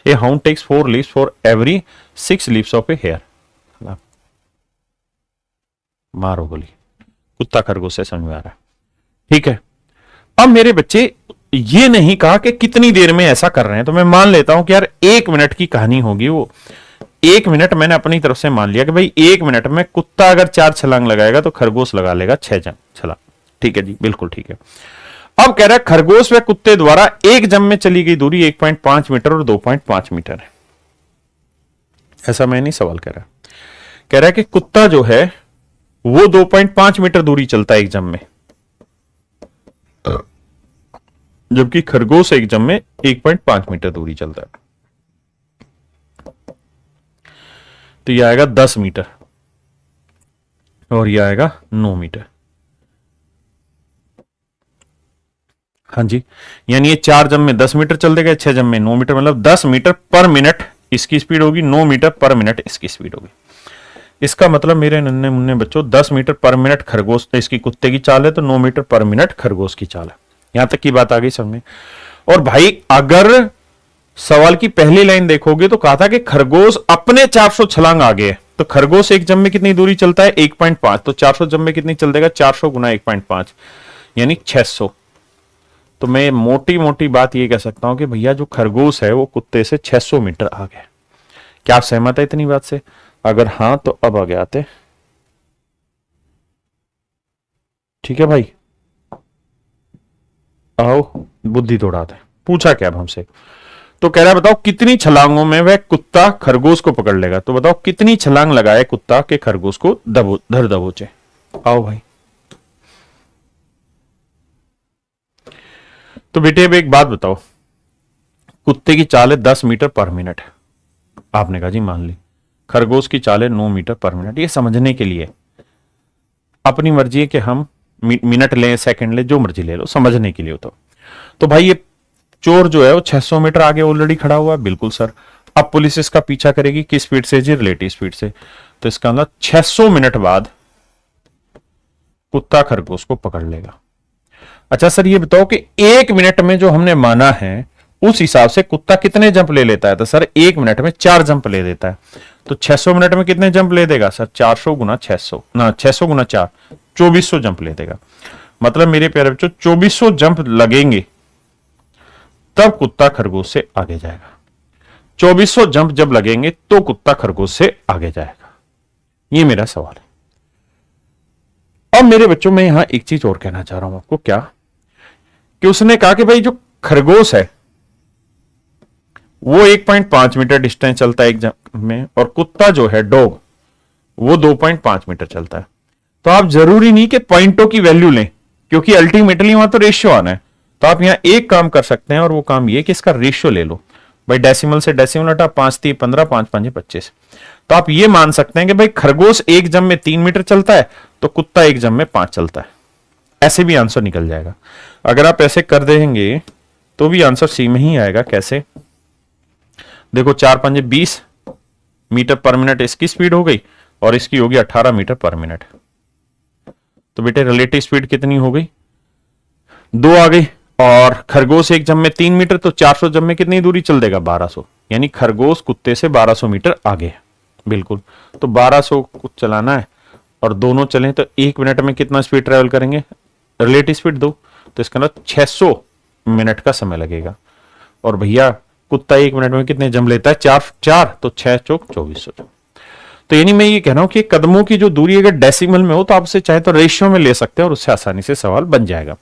A hound takes 4 leaves for every 6 leaves of a hare. मारो गोली, कुत्ता खरगोश से समझ में आ रहा है? ठीक है। अब मेरे बच्चे ये नहीं कहा कि कितनी देर में ऐसा कर रहे हैं। तो मैं मान लेता हूं कि यार 1 मिनट की कहानी होगी वो। 1 मिनट मैंने अपनी तरफ से मान लिया कि भाई 1 मिनट में कुत्ता अगर 4 छलांग लगाएगा तो खरगोश लगा लेगा 6 छलांग। ठीक है जी, बिल्कुल ठीक है। अब कह रहा है खरगोश व कुत्ते द्वारा एक जंप में चली गई दूरी 1.5 मीटर और 2.5 मीटर है। ऐसा मैं नहीं सवाल कह रहा है कि कुत्ता जो है वो 2.5 मीटर दूरी चलता है एक जंप में, जबकि खरगोश एक जंप में 1.5 मीटर दूरी चलता है। तो यह आएगा 10 मीटर और यह आएगा 9 मीटर। हाँ जी, यानी ये 4 जंप में 10 मीटर चल देगा, 6 जंप में 9 मीटर, मतलब 10 मीटर पर मिनट इसकी स्पीड होगी, 9 मीटर पर मिनट इसकी स्पीड होगी। इसका मतलब मेरे नन्हे मुन्ने बच्चों 10 मीटर पर मिनट खरगोश इसकी कुत्ते की चाल है, तो 9 मीटर पर मिनट खरगोश की चाल है। यहां तक की बात आ गई समझ में। और भाई अगर सवाल की पहली लाइन देखोगे तो कहा था कि खरगोश अपने 400 छलांग आगे है, तो खरगोश एक जंप में कितनी दूरी चलता है 1.5, तो 400 जंप में कितनी चल देगा 400 गुना 1.5 यानी 600। तो मैं मोटी मोटी बात ये कह सकता हूं कि भैया जो खरगोश है वो कुत्ते से 600 मीटर आगे है। क्या आप सहमत है इतनी बात से? अगर हां तो अब आगे आते। ठीक है भाई, आओ बुद्धि दौड़ाते। पूछा क्या अब हमसे, तो कह रहा है बताओ कितनी छलांगों में वह कुत्ता खरगोश को पकड़ लेगा। तो बताओ कितनी छलांग लगाए कुत्ता के खरगोश को धर दबोचे। आओ भाई। तो बेटे अब एक बात बताओ, कुत्ते की चाल है 10 मीटर पर मिनट, आपने कहा जी मान ली। खरगोश की चाल है 9 मीटर पर मिनट। ये समझने के लिए अपनी मर्जी है कि हम मिनट लें सेकंड लें जो मर्जी ले लो, समझने के लिए तो भाई ये चोर जो है वो 600 मीटर आगे ऑलरेडी खड़ा हुआ है। बिल्कुल सर। अब पुलिस इसका पीछा करेगी किस स्पीड से जी? रिलेटिव स्पीड से। तो इसका मतलब 600 मिनट बाद कुत्ता खरगोश को पकड़ लेगा। अच्छा सर ये बताओ कि 1 मिनट में जो हमने माना है उस हिसाब से कुत्ता कितने जंप ले लेता है? तो सर 1 मिनट में 4 जंप ले देता है। तो 600 मिनट में कितने जंप ले देगा सर? 400 गुना 600 ना 600 गुना 4 2400 जंप ले देगा। मतलब मेरे प्यारे बच्चों 2400 जंप लगेंगे तब कुत्ता खरगोश से आगे जाएगा। 2400 जंप जब लगेंगे तो कुत्ता खरगोश से आगे जाएगा। ये मेरा सवाल है। अब मेरे बच्चों मैं यहां एक चीज और कहना चाह रहा हूं आपको। क्या कि उसने कहा कि भाई जो खरगोश है वो 1.5 मीटर डिस्टेंस चलता है एक जंप में, और कुत्ता जो है डॉग वो 2.5 मीटर चलता है। तो आप जरूरी नहीं कि पॉइंटों की वैल्यू लें, क्योंकि अल्टीमेटली वहां तो रेशियो आना है। तो आप यहां एक काम कर सकते हैं और वो काम ये कि इसका रेशियो ले लो। भाई डेसिमल से डेसिमल हटा, 5 3 15 5 5 25। तो आप ये मान सकते हैं कि भाई खरगोश एक जंप में 3 मीटर चलता है तो कुत्ता एक जंप में 5 चलता है। ऐसे भी आंसर निकल जाएगा। अगर आप ऐसे कर देंगे तो भी आंसर सी में ही आएगा। कैसे? देखो 4 5 20 मीटर पर मिनट इसकी स्पीड हो गई और इसकी होगी 18 मीटर पर मिनट। तो बेटे रिलेटिव स्पीड कितनी हो गई? 2 आ गई। और खरगोश एक जंप में 3 मीटर, तो 400 जंप में कितनी दूरी चल देगा? 1200। यानी खरगोश कुत्ते से 1200 मीटर आगे है। बिल्कुल। तो 1200 को चलाना है और दोनों चलें तो 1 मिनट में कितना स्पीड ट्रेवल करेंगे? रिलेटिव स्पीड दो, तो इसका मतलब 600 मिनट का समय लगेगा। और भैया कुत्ता 1 मिनट में कितने जंप लेता है? 4 तो 6 चौक 2400। तो यानी मैं ये कह रहा हूं कि कदमों की जो दूरी अगर डेसिमल में हो तो आप उसे चाहे तो रेशियो में ले सकते हैं और उससे आसानी से सवाल बन जाएगा।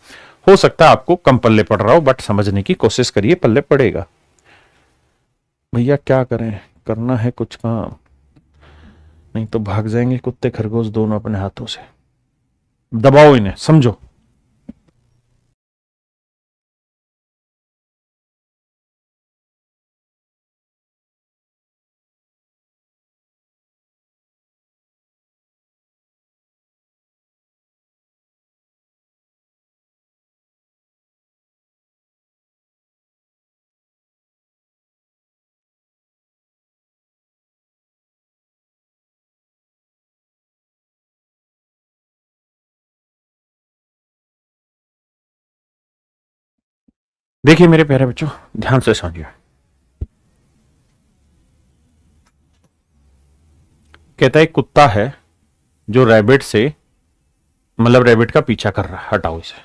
हो सकता है आपको कम पल्ले पड़ रहा हो, बट समझने की कोशिश करिए, पल्ले पड़ेगा। भैया क्या करें, करना है कुछ काम, नहीं तो भाग जाएंगे कुत्ते खरगोश दोनों अपने हाथों से। दबाओ इन्हें, समझो। देखिए मेरे प्यारे बच्चों, ध्यान से समझिए। कहता है कुत्ता है जो रैबिट से, मतलब रैबिट का पीछा कर रहा है, हटाओ इसे।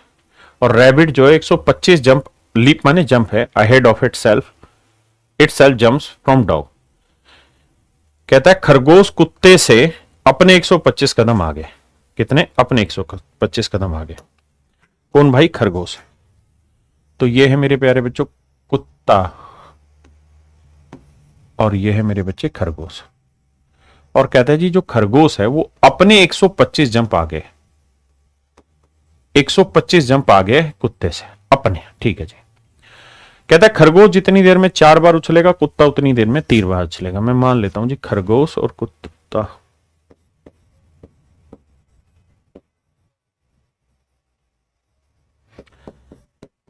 और रैबिट जो है 125 जंप लीप माने जंप है, ahead of it self jumps from dog. कहता है खरगोश कुत्ते से अपने 125 कदम आगे। कितने? अपने 125 कदम आगे। कौन भाई? खरगोश। तो ये है मेरे प्यारे बच्चों कुत्ता, और ये है मेरे बच्चे खरगोश। और कहता है जी जो खरगोश है वो अपने 125 जंप आगे, 125 जंप आगे कुत्ते से अपने। ठीक है जी। कहता है खरगोश जितनी देर में 4 बार उछलेगा, कुत्ता उतनी देर में 3 बार उछलेगा। मैं मान लेता हूं जी खरगोश और कुत्ता।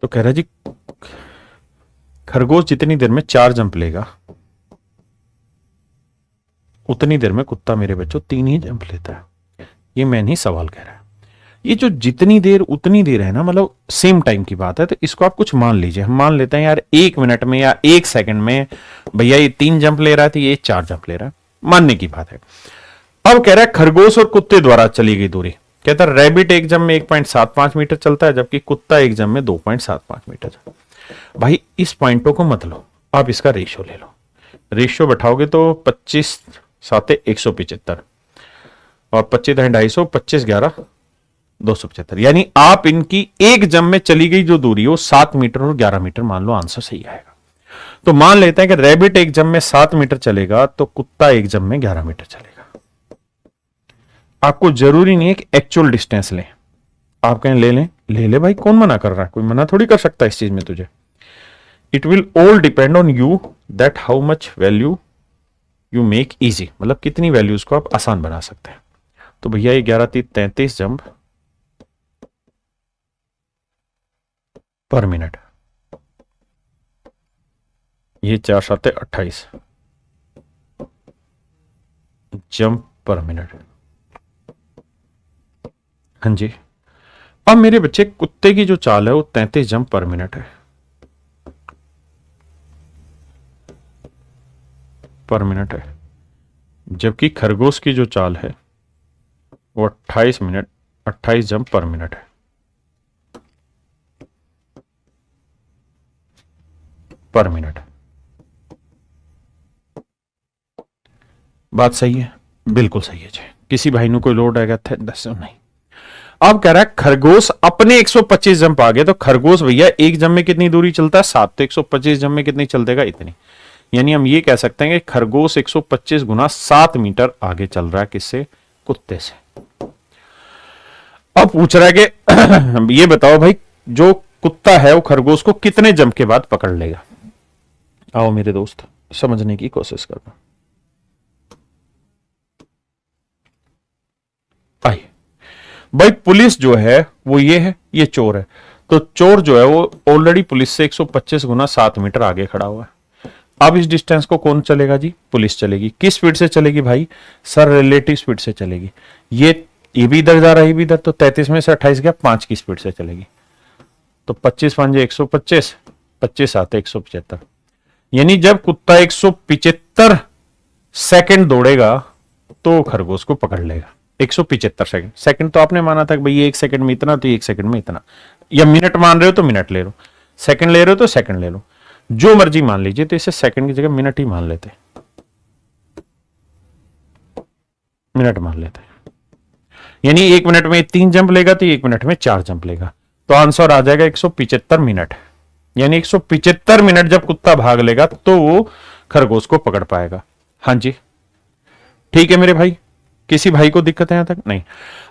तो कह रहा है जी खरगोश जितनी देर में 4 जंप लेगा, उतनी देर में कुत्ता मेरे बच्चों 3 ही जंप लेता है। ये मैं नहीं, सवाल कह रहा है। ये जो जितनी देर उतनी देर है ना, मतलब सेम टाइम की बात है। तो इसको आप कुछ मान लीजिए, हम मान लेते हैं यार 1 मिनट में या 1 सेकंड में भैया ये 3 जंप ले रहा है तो ये 4 जंप ले रहा है, मानने की बात है। अब कह रहा है खरगोश और कुत्ते द्वारा चली गई दूरी। कहता है रैबिट एक जंप में 1.75 मीटर चलता है, जबकि कुत्ता एक जंप में 2.75 मीटर। भाई इस पॉइंटों को मत लो, आप इसका रेशियो ले लो। रेशियो बैठाओगे तो 25 साते 175 और 25 250, 25 11 275। यानी आप इनकी एक जंप में चली गई जो दूरी हो 7 मीटर और 11 मीटर मान लो, आंसर सही आएगा। तो मान लेते हैं कि रैबिट एक जंप में 7 मीटर चलेगा तो कुत्ता एक जंप में 11 मीटर चलेगा। आपको जरूरी नहीं है कि एक्चुअल डिस्टेंस लें, आप कहें ले लें, ले ले भाई, कौन मना कर रहा है? कोई मना थोड़ी कर सकता है इस चीज में तुझे। It will all depend on you that how much value you make easy, मतलब कितनी वैल्यूज को आप आसान बना सकते हैं। तो भैया ये 11 3 33 जंप पर मिनट, ये 4 7 28 जंप पर मिनट। हाँ जी। अब मेरे बच्चे कुत्ते की जो चाल है वो 33 जंप पर मिनट है, पर मिनट है। जबकि खरगोश की जो चाल है वो 28 जंप पर मिनट है, पर मिनट। बात सही है? बिल्कुल सही है जी। किसी भाई ने कोई लोड आएगा थे दस नहीं। अब कह रहा है खरगोश अपने 125 जंप आगे। तो खरगोश भैया एक जंप में कितनी दूरी चलता है? 7। तो 125 जंप में कितनी चल देगा? इतनी। यानी हम ये कह सकते हैं कि खरगोश 125 गुना 7 मीटर आगे चल रहा है। किससे? कुत्ते से। अब पूछ रहा है कि ये बताओ भाई जो कुत्ता है वो खरगोश को कितने जंप के बाद पकड़ लेगा? आओ मेरे दोस्त समझने की कोशिश करना। आइए भाई, पुलिस जो है वो ये है, ये चोर है। तो चोर जो है वो ऑलरेडी पुलिस से 125 गुना 7 मीटर आगे खड़ा हुआ है। अब इस डिस्टेंस को कौन चलेगा जी? पुलिस चलेगी। किस स्पीड से चलेगी भाई? सर रिलेटिव स्पीड से चलेगी। ये भी इधर जा रहा है, ये भी इधर। तो 33 में से 28 गया, 5 की स्पीड से चलेगी। तो 25 5 125, 25 आते 175। यानी जब कुत्ता 175 सेकंड दौड़ेगा तो खरगोश को पकड़ लेगा। 175 सेकंड। सेकंड तो आपने माना था कि भाई 1 सेकंड में इतना, तो 1 सेकंड में इतना। या मिनट मान रहे हो तो मिनट ले लो, सेकंड ले रहे हो तो सेकंड ले लो, जो मर्जी मान लीजिए। तो इसे सेकंड की जगह मिनट ही मान लेते, मिनट मान लेते। यानी 1 मिनट में 3 जंप लेगा तो 1 मिनट में 4 जंप लेगा। तो आंसर आ जाएगा 175 मिनट। यानी 175 मिनट जब कुत्ता भाग लेगा तो वो खरगोश को पकड़ पाएगा। हाँ जी ठीक है मेरे भाई, किसी भाई को दिक्कत है यहां तक? नहीं।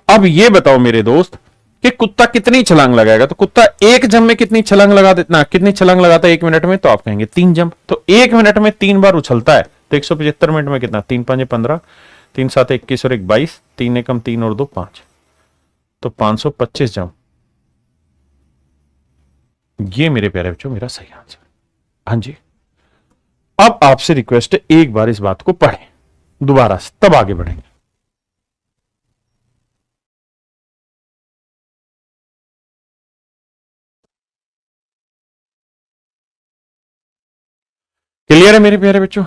अब ये बताओ मेरे दोस्त कि कुत्ता कितनी छलांग लगाएगा? तो कुत्ता एक जंप में कितनी छलांग लगा देता, कितनी छलांग लगाता है 1 मिनट में? तो आप कहेंगे 3 जंप। तो 1 मिनट में 3 बार उछलता है तो 175 मिनट में कितना? 3 5 15, 3 7 21 और 1 22, 3 एकम 3 और 2 5, तो 525 जंप। ये मेरे प्यारे बच्चों मेरा सही आंसर। हाँ जी। अब आपसे रिक्वेस्ट है एक बार इस बात को पढ़ें दोबारा से, तब आगे बढ़ेंगे। क्लियर है मेरे प्यारे बच्चों?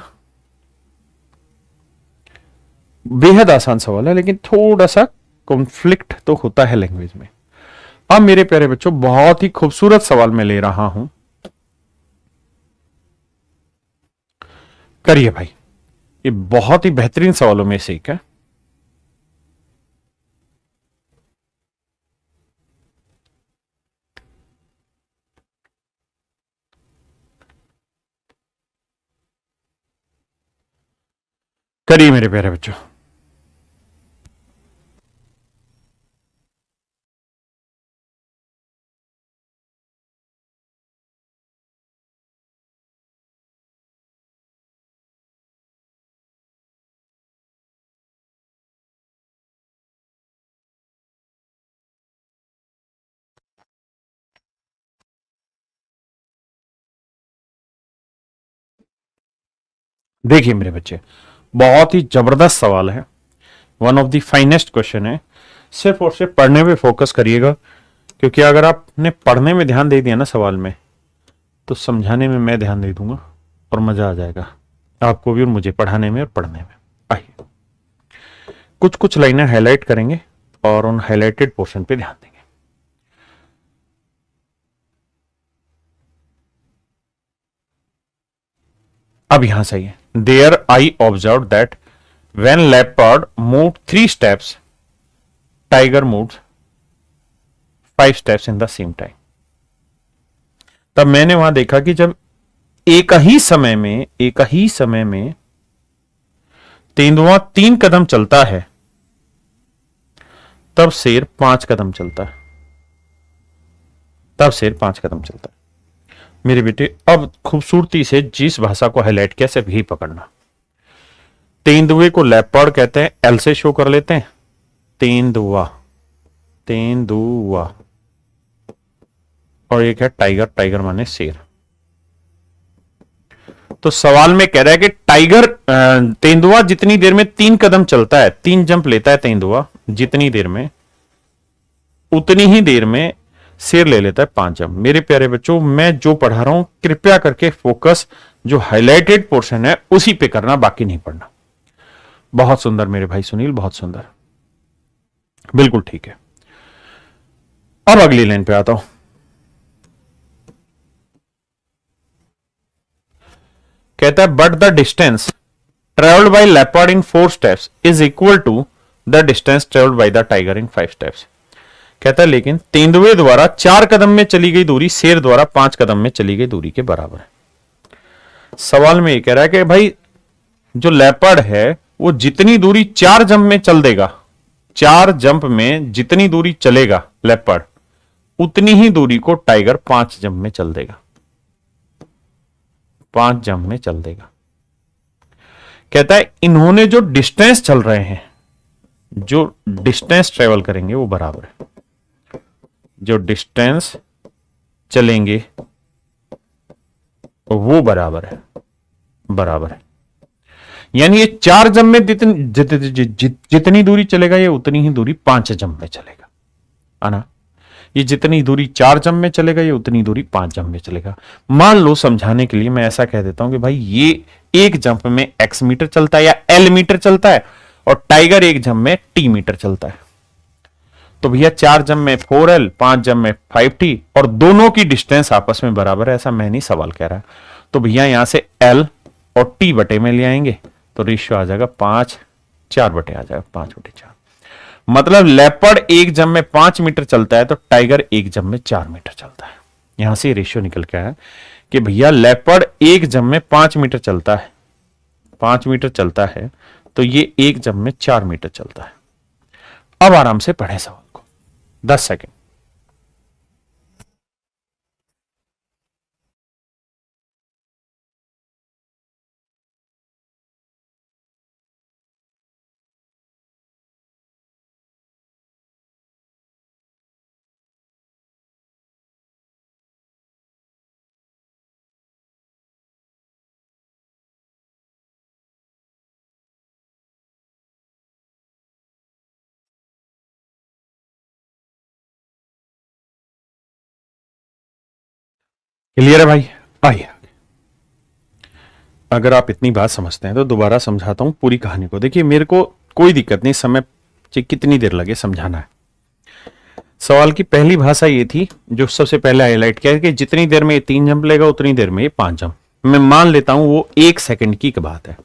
बेहद आसान सवाल है लेकिन थोड़ा सा कॉन्फ्लिक्ट तो होता है लैंग्वेज में। अब मेरे प्यारे बच्चों बहुत ही खूबसूरत सवाल मैं ले रहा हूं करिए भाई, ये बहुत ही बेहतरीन सवालों में से एक है। करिए मेरे प्यारे बच्चों। देखिए मेरे बच्चे, बहुत ही जबरदस्त सवाल है, one of the finest question है। सिर्फ और सिर्फ पढ़ने पे फोकस करिएगा, क्योंकि अगर आपने पढ़ने में ध्यान दे दिया ना सवाल में, तो समझाने में मैं ध्यान दे दूंगा और मजा आ जाएगा आपको भी और मुझे, पढ़ाने में और पढ़ने में। आइए कुछ कुछ लाइनें हाईलाइट करेंगे और उन हाईलाइटेड पोर्शन पे ध्यान देंगे। अब यहां सही है, there I observe that when leopard move 3 steps, tiger move 5 steps in the same time. तब मैंने वहां देखा कि जब एक ही समय में तेंदुआ 3 कदम चलता है, तब शेर 5 कदम चलता है। मेरे बेटे, अब खूबसूरती से जिस भाषा को हाईलाइट किया सिर्फ यही पकड़ना। तेंदुए को लेपर्ड कहते हैं, एल से शो कर लेते हैं, तेंदुआ, और एक है टाइगर, टाइगर माने शेर। तो सवाल में कह रहा है कि तेंदुआ जितनी देर में 3 कदम चलता है, 3 जंप लेता है तेंदुआ जितनी देर में, उतनी ही देर में शेर ले लेता है 5 जंप। मेरे प्यारे बच्चों, मैं जो पढ़ा रहा हूं कृपया करके फोकस जो हाईलाइटेड पोर्शन है उसी पे करना, बाकी नहीं पढ़ना। बहुत सुंदर मेरे भाई सुनील, बहुत सुंदर, बिल्कुल ठीक है। अब अगली लाइन पे आता हूं। कहता है but the distance travelled by leopard in 4 steps is equal to the distance travelled by the tiger in 5 steps. कहता है लेकिन तेंदुए द्वारा 4 कदम में चली गई दूरी शेर द्वारा 5 कदम में चली गई दूरी के बराबर है। सवाल में यह कह रहा है कि भाई जो लेपर्ड है वो जितनी दूरी 4 जंप में चल देगा, 4 जंप में जितनी दूरी चलेगा लेपर्ड, उतनी ही दूरी को टाइगर 5 जंप में चल देगा, 5 जंप में चल देगा। कहता है इन्होंने जो डिस्टेंस चल रहे हैं, जो डिस्टेंस ट्रेवल करेंगे वो बराबर है, जो डिस्टेंस चलेंगे वो बराबर है। यानी ये 4 जंप में जितनी दूरी चलेगा ये उतनी ही दूरी 5 जंप में चलेगा, है ना। ये जितनी दूरी 4 जंप में चलेगा ये उतनी दूरी 5 जंप में चलेगा। मान लो समझाने के लिए मैं ऐसा कह देता हूं कि भाई ये एक जंप में x मीटर चलता है या l मीटर चलता है, और टाइगर एक जंप में t मीटर चलता है। तो भैया 4 जंप में 4l, 5 जंप में 5t, और दोनों की डिस्टेंस आपस में बराबर है, ऐसा मैं नहीं सवाल कह रहा। तो भैया यहां से l और t बटे में ले आएंगे तो रेशियो आ जाएगा 5/4 बटे, आ जाएगा 5/4। मतलब लेपर्ड एक जंप में 5 मीटर चलता है तो टाइगर एक जंप में 4 मीटर चलता है। यहां से रेशियो निकल के आया कि भैया लेपर्ड एक जंप में 5 मीटर चलता है, 5 मीटर चलता है, तो ये एक जंप में 4 मीटर चलता है। अब आराम से पढ़े सवाल को, 10 सेकेंड। क्लियर है भाई? आइए, अगर आप इतनी बात समझते हैं तो दोबारा समझाता हूं पूरी कहानी को। देखिए मेरे को कोई दिक्कत नहीं, समय कितनी देर लगे समझाना है। सवाल की पहली भाषा ये थी जो सबसे पहले हाईलाइट किया कि जितनी देर में ये 3 जंप लेगा उतनी देर में ये 5 जंप। मैं मान लेता हूं वो 1 सेकंड की बात है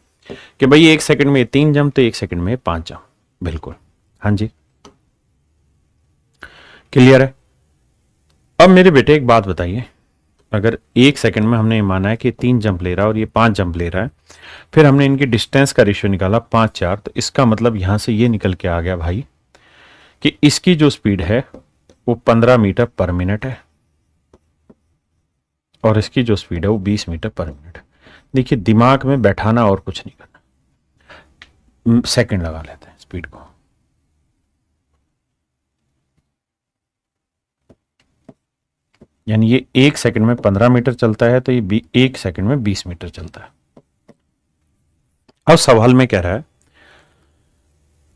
कि भाई 1 सेकंड में 3 जंप तो 1 सेकंड में 5 जंप। बिल्कुल, हाँ जी, क्लियर है। अब मेरे बेटे एक बात बताइए, अगर 1 सेकंड में हमने माना है कि 3 जंप ले रहा है और ये 5 जंप ले रहा है, फिर हमने इनकी डिस्टेंस का रेशियो निकाला 5-4, तो इसका मतलब यहां से ये निकल के आ गया भाई कि इसकी जो स्पीड है वो 15 मीटर पर मिनट है और इसकी जो स्पीड है वो 20 मीटर पर मिनट है। देखिए, दिमाग में बैठाना और कुछ नहीं करना, सेकंड लगा लेते हैं स्पीड को। यानी ये 1 सेकंड में 15 मीटर चलता है तो ये 1 सेकंड में 20 मीटर चलता है। अब सवाल में कह रहा है,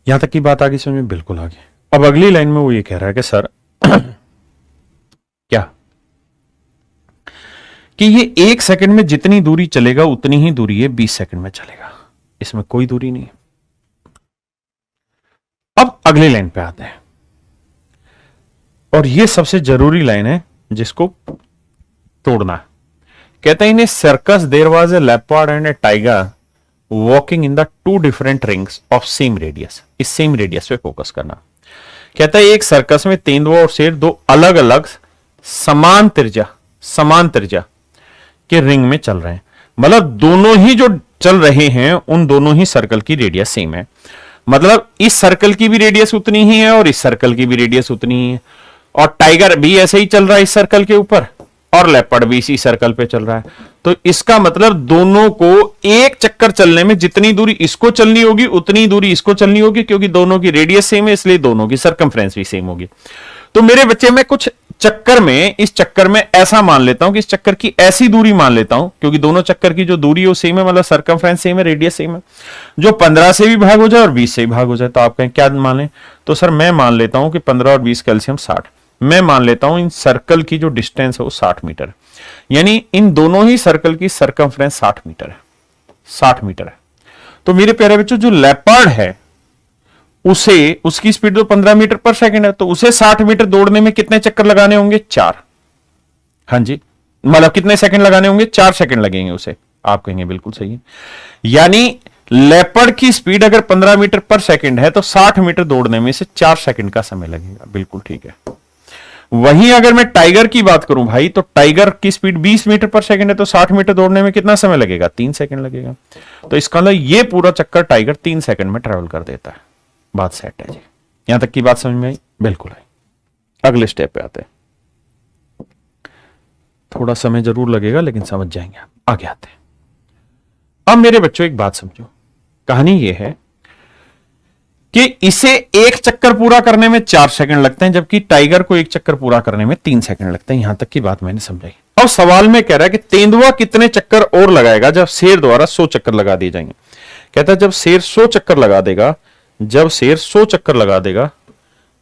यहां तक की बात आगे समझ में? बिल्कुल आगे। अब अगली लाइन में वो ये कह रहा है कि सर क्या कि ये 1 सेकंड में जितनी दूरी चलेगा उतनी ही दूरी ये 20 सेकंड में चलेगा, इसमें कोई दूरी नहीं है। अब अगली लाइन पे आते हैं और ये सबसे जरूरी लाइन है जिसको तोड़ना है। कहते हैं in a circus there was a leopard and a tiger walking in the 2 different rings of same radius. इस सेम रेडियस पे फोकस करना। कहता है एक सर्कस में तेंदुआ और शेर दो अलग अलग समान त्रिज्या के रिंग में चल रहे हैं। मतलब दोनों ही जो चल रहे हैं उन दोनों ही सर्कल की रेडियस सेम है। मतलब इस सर्कल की भी रेडियस उतनी ही है और इस सर्कल की भी रेडियस उतनी ही है। और टाइगर भी ऐसे ही चल रहा है इस सर्कल के ऊपर और लेपर्ड भी इसी सर्कल पे चल रहा है। तो इसका मतलब दोनों को एक चक्कर चलने में जितनी दूरी इसको चलनी होगी उतनी दूरी इसको चलनी होगी, क्योंकि दोनों की रेडियस सेम है इसलिए दोनों की सरकमफ्रेंस भी सेम होगी। तो मेरे बच्चे में कुछ चक्कर में, इस चक्कर में ऐसा मान लेता हूं कि इस चक्कर की ऐसी दूरी मान लेता हूं, क्योंकि दोनों चक्कर की जो दूरी है वो सेम है, मतलब सरकमफ्रेंस सेम है, रेडियस सेम है, जो 15 से भी भाग हो जाए और 20 से भी भाग हो जाए। तो आप कहें क्या माने? तो सर मैं मान लेता हूं कि 15 और 20 कैल्शियम 60। मैं मान लेता हूं इन सर्कल की जो डिस्टेंस है वो 60 मीटर है, यानी इन दोनों ही सर्कल की सरकमफ्रेंस 60 मीटर है, 60 मीटर है। तो मेरे प्यारे बच्चों जो लेपर्ड है उसे, उसकी स्पीड तो 15 मीटर पर सेकंड है, तो उसे 60 मीटर दौड़ने में कितने चक्कर लगाने होंगे? 4। हाँ जी, मतलब कितने सेकंड लगाने होंगे? 4 सेकंड लगेंगे उसे। आप कहेंगे बिल्कुल सही है। यानी लेपर्ड की स्पीड अगर 15 मीटर पर सेकंड है तो 60 मीटर दौड़ने में से 4 सेकंड का समय लगेगा। बिल्कुल ठीक है। वहीं अगर मैं टाइगर की बात करूं भाई, तो टाइगर की स्पीड 20 मीटर पर सेकंड है तो 60 मीटर दौड़ने में कितना समय लगेगा? 3 सेकंड लगेगा। तो इसका मतलब ये पूरा चक्कर टाइगर 3 सेकंड में ट्रेवल कर देता है। बात सेट है जी। यहां तक की बात समझ में आई? बिल्कुल आई। अगले स्टेप पे आते हैं। थोड़ा समय जरूर लगेगा लेकिन समझ जाएंगे आप। आगे आते हैं। अब मेरे बच्चों एक बात समझो, कहानी ये है कि इसे एक चक्कर पूरा करने में 4 सेकंड लगते हैं, जबकि टाइगर को एक चक्कर पूरा करने में 3 सेकंड लगते हैं। यहां तक की बात मैंने समझाई। अब सवाल में कह रहा है कि तेंदुआ कितने चक्कर और लगाएगा जब शेर द्वारा 100 चक्कर लगा दिए जाएंगे। कहता है जब शेर 100 चक्कर लगा देगा, जब शेर 100 चक्कर लगा देगा,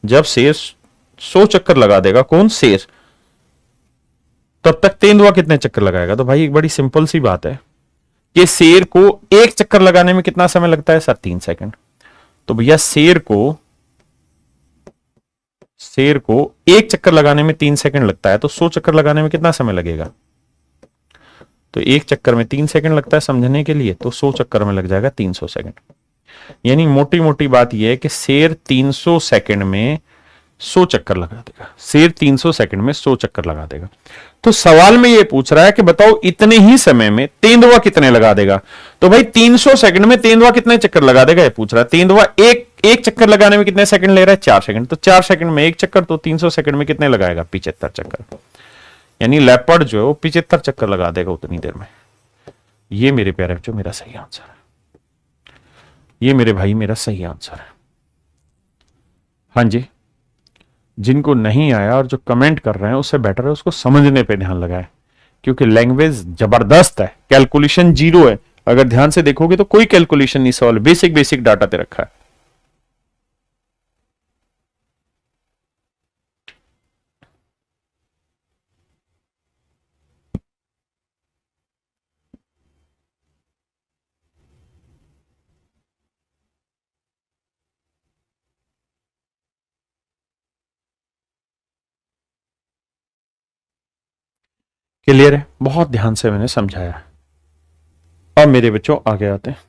जब शेर 100 चक्कर लगा देगा, कौन? शेर। तब तक तेंदुआ कितने चक्कर लगाएगा? तो भाई एक बड़ी सिंपल सी बात है कि शेर को एक चक्कर लगाने में कितना समय लगता है? Sir 3 second. तो भैया शेर को एक चक्कर लगाने में 3 सेकंड लगता है, तो 100 चक्कर लगाने में कितना समय लगेगा? तो एक चक्कर में 3 सेकंड लगता है समझने के लिए, तो 100 चक्कर में लग जाएगा 300 सेकंड। यानी मोटी मोटी बात यह है कि शेर 300 सेकंड में 100 चक्कर लगा देगा। शेर 300 सेकंड में 100 चक्कर लगा देगा। तो सवाल में यह पूछ रहा है कि बताओ इतने ही समय में तेंदुआ कितने लगा देगा? तो भाई 300 सेकंड में तेंदुआ कितने चक्कर लगा देगा ये पूछ रहा है। तेंदुआ एक चक्कर लगाने में कितने सेकंड ले रहा है? 4 सेकंड। तो 4 सेकंड में एक चक्कर, तो 300 सेकंड में कितने लगाएगा? 75 चक्कर। यानी लेपर्ड जो है वो 75 चक्कर लगा देगा उतनी देर में। ये मेरे प्यारे बच्चों मेरा सही आंसर है। ये मेरे भाई मेरा सही आंसर है। हाँ जी, जिनको नहीं आया और जो कमेंट कर रहे हैं उससे बेटर है उसको समझने पे ध्यान लगाए, क्योंकि लैंग्वेज जबरदस्त है, कैलकुलेशन जीरो है। अगर ध्यान से देखोगे तो कोई कैलकुलेशन नहीं सॉल्व, बेसिक डाटा पे रखा है। क्लियर है? बहुत ध्यान से मैंने समझाया। अब मेरे बच्चों आगे आते हैं।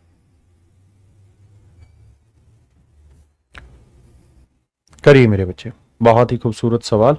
करिए मेरे बच्चे, बहुत ही खूबसूरत सवाल।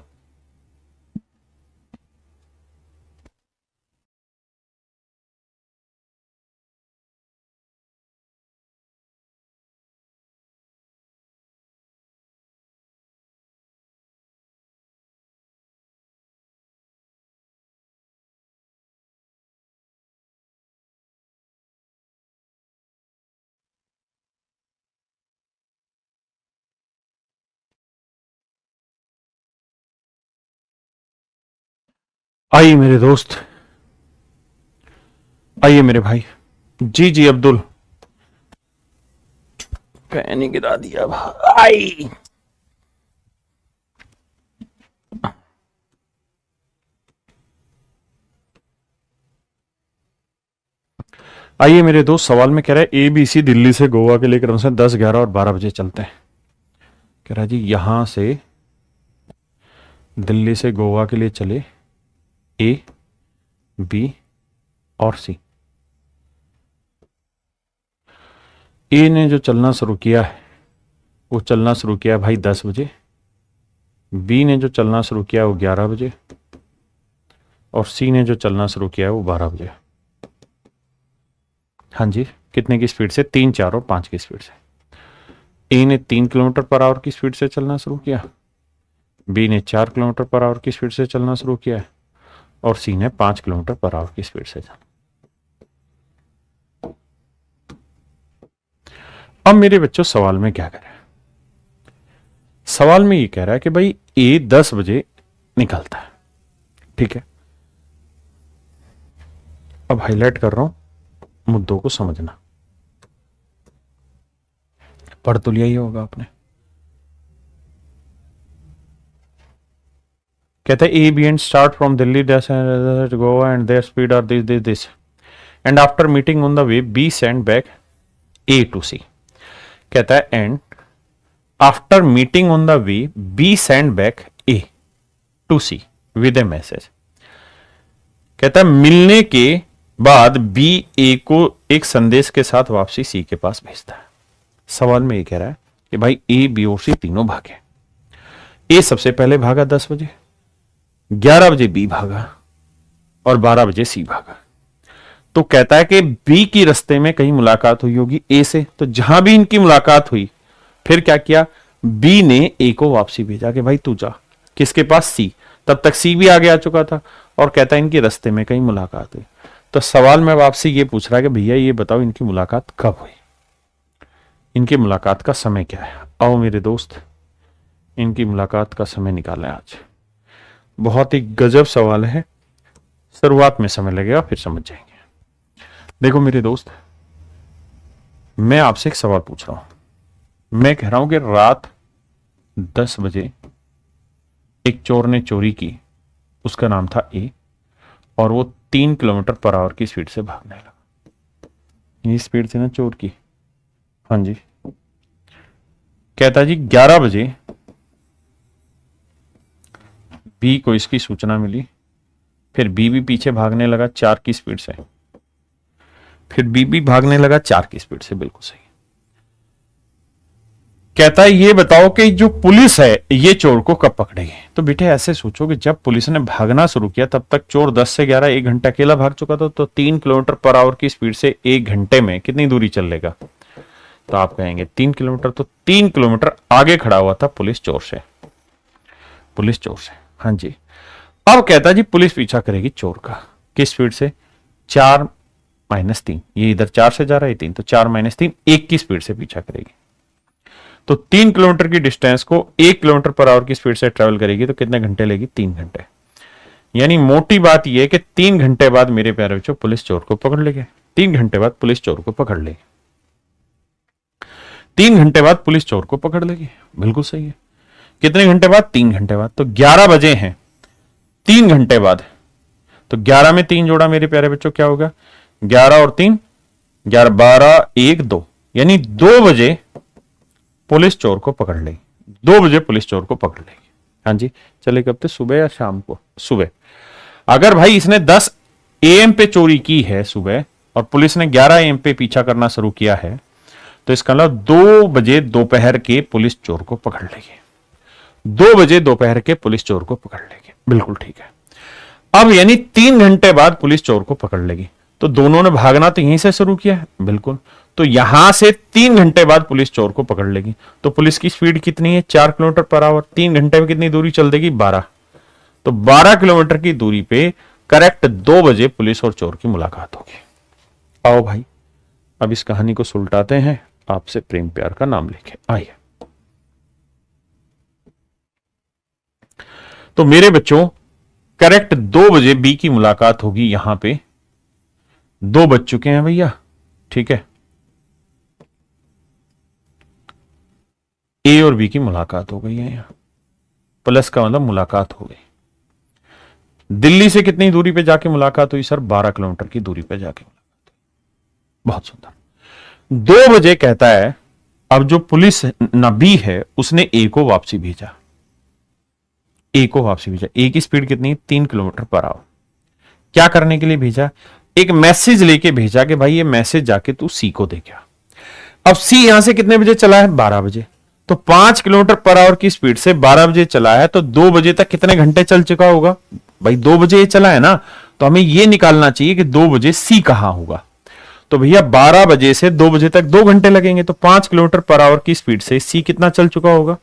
आइए मेरे दोस्त, आइए मेरे भाई। जी जी अब्दुल, फैन ही गिरा दिया भाई। आइए मेरे दोस्त, सवाल में कह रहा है ABC दिल्ली से गोवा के लिए क्रम से 10, 11 और 12 बजे चलते हैं। कह रहा है जी यहां से दिल्ली से गोवा के लिए चले A, B और C। ए ने जो चलना शुरू किया है वो चलना शुरू किया भाई 10 बजे, बी ने जो चलना शुरू किया वो 11 बजे और सी ने जो चलना शुरू किया वो 12 बजे। हाँ जी, कितने की स्पीड से? 3, 4 और 5 की स्पीड से। ए ने 3 किलोमीटर पर आवर की स्पीड से चलना शुरू किया, बी ने 4 किलोमीटर पर आवर की स्पीड से चलना शुरू किया और सी ने 5 किलोमीटर पर आवर की स्पीड से चलना। अब मेरे बच्चों सवाल में क्या कह रहा है? सवाल में ये कह रहा है कि भाई ए 10 बजे निकलता है, ठीक है। अब हाईलाइट कर रहा हूं, मुद्दों को समझना। पढ़ तो लिया ही होगा आपने। कहता है A B and start from Delhi Goa and their speed are this and after meeting on the way B send back A to C. कहता है and after meeting on the way B send back A to C with a message. कहता है मिलने के बाद B ए को एक संदेश के साथ वापसी सी के पास भेजता है। सवाल में ये कह रहा है कि भाई ए बी और सी तीनों भागे। ए सबसे पहले भागा 10 बजे, 11 बजे बी भागा और 12 बजे सी भागा। तो कहता है कि बी की रास्ते में कहीं मुलाकात हुई होगी ए से, तो जहां भी इनकी मुलाकात हुई फिर क्या किया, बी ने ए को वापसी भेजा कि भाई तू जा। किसके पास? सी। तब तक सी भी आगे आ चुका था और कहता है इनकी रास्ते में कहीं मुलाकात हुई। तो सवाल में आपसे ये पूछ रहा है कि भैया ये बताओ इनकी मुलाकात कब हुई, इनकी मुलाकात का समय क्या है। आओ मेरे दोस्त, इनकी मुलाकात का समय निकालें आज। बहुत ही गजब सवाल है, शुरुआत में समय लगेगा फिर समझ जाएंगे। देखो मेरे दोस्त, मैं आपसे एक सवाल पूछ रहा हूं। मैं कह रहा हूं कि रात 10 बजे एक चोर ने चोरी की, उसका नाम था ए और वो 3 किलोमीटर पर आवर की स्पीड से भागने लगा। ये स्पीड से ना चोर की। हाँ जी। कहता जी 11 बजे बी को इसकी सूचना मिली, फिर बी भी पीछे भागने लगा 4 की स्पीड से, फिर बी भी भागने लगा 4 की स्पीड से। बिल्कुल सही। कहता है ये बताओ कि जो पुलिस है ये चोर को कब पकड़ेगी। तो बेटे ऐसे सोचो कि जब पुलिस ने भागना शुरू किया तब तक चोर 10 से 11 1 घंटा अकेला भाग चुका था। तो 3 किलोमीटर पर आवर की स्पीड से 1 घंटे में कितनी दूरी चल लेगा? तो आप कहेंगे 3 किलोमीटर। तो 3 किलोमीटर आगे खड़ा हुआ था पुलिस चोर से, पुलिस चोर से। हाँ जी। अब कहता जी पुलिस पीछा करेगी चोर का किस स्पीड से? 4 - 3। ये इधर 4 से जा रहा है 3, तो 4 - 3 1 की स्पीड से पीछा करेगी। तो 3 किलोमीटर की डिस्टेंस को 1 किलोमीटर पर आवर की स्पीड से ट्रेवल करेगी तो कितने घंटे लेगी? 3 घंटे। यानी मोटी बात यह है कि 3 घंटे बाद मेरे प्यारे बच्चों पुलिस चोर को पकड़ लेगी। 3 घंटे बाद पुलिस चोर को पकड़ लेगी। 3 घंटे बाद पुलिस चोर को पकड़ लेगी। बिल्कुल सही है। कितने घंटे बाद? 3 घंटे बाद। तो 11 बजे हैं, 3 घंटे बाद। तो 11 में 3 जोड़ा मेरे प्यारे बच्चों क्या होगा? 11 और 3 11, 12, 1, 2। यानी 2 बजे पुलिस चोर को पकड़ लेगी। 2 बजे पुलिस चोर को पकड़ लेगी। हाँ जी। चले कब तक? सुबह या शाम को? सुबह। अगर भाई इसने 10 AM पे चोरी की है सुबह और पुलिस ने 11 AM पे पीछा करना शुरू किया है, तो इसका मतलब 2 बजे दोपहर के पुलिस चोर को पकड़ लेगी। 2 बजे दोपहर के पुलिस चोर को पकड़ लेगी, बिल्कुल ठीक है। अब यानी 3 घंटे बाद पुलिस चोर को पकड़ लेगी, तो दोनों ने भागना तो यहीं से शुरू किया है, बिल्कुल। तो यहां से 3 घंटे बाद पुलिस चोर को पकड़ लेगी। तो पुलिस की स्पीड कितनी है? 4 किलोमीटर पर आवर। 3 घंटे में कितनी दूरी चल देगी? 12। तो 12 किलोमीटर की दूरी पे करेक्ट 2 बजे पुलिस और चोर की मुलाकात होगी। आओ भाई, अब इस कहानी को सुलटाते हैं, आपसे प्रेम प्यार का नाम लेके आइए। तो मेरे बच्चों, करेक्ट 2 बजे बी की मुलाकात होगी। यहां पे 2 बज चुके हैं भैया, ठीक है। ए और बी की मुलाकात हो गई है यहां, प्लस का मतलब मुलाकात हो गई। दिल्ली से कितनी दूरी पे जाके मुलाकात हुई सर? 12 किलोमीटर की दूरी पे जाके मुलाकात हुई। बहुत सुंदर। 2 बजे कहता है, अब जो पुलिस नबी है उसने ए को वापसी भेजा। ए को वापसी भेजा। ए की स्पीड कितनी है? 3 किलोमीटर पर आवर। क्या करने के लिए भेजा? एक मैसेज लेके भेजा कि भाई ये मैसेज जाके तू सी को दे गया। अब सी यहां से कितने बजे चला है? 12 बजे। तो 5 किलोमीटर पर आवर की स्पीड से 12 बजे चला है, तो 2 बजे तक कितने घंटे चल चुका होगा? भाई 2 बजे ये चला है ना, तो हमें ये निकालना चाहिए कि 2 बजे सी कहां होगा। तो भैया 12 बजे से 2 बजे तक 2 घंटे लगेंगे, तो 5 किलोमीटर पर आवर की स्पीड से सी कितना चल चुका होगा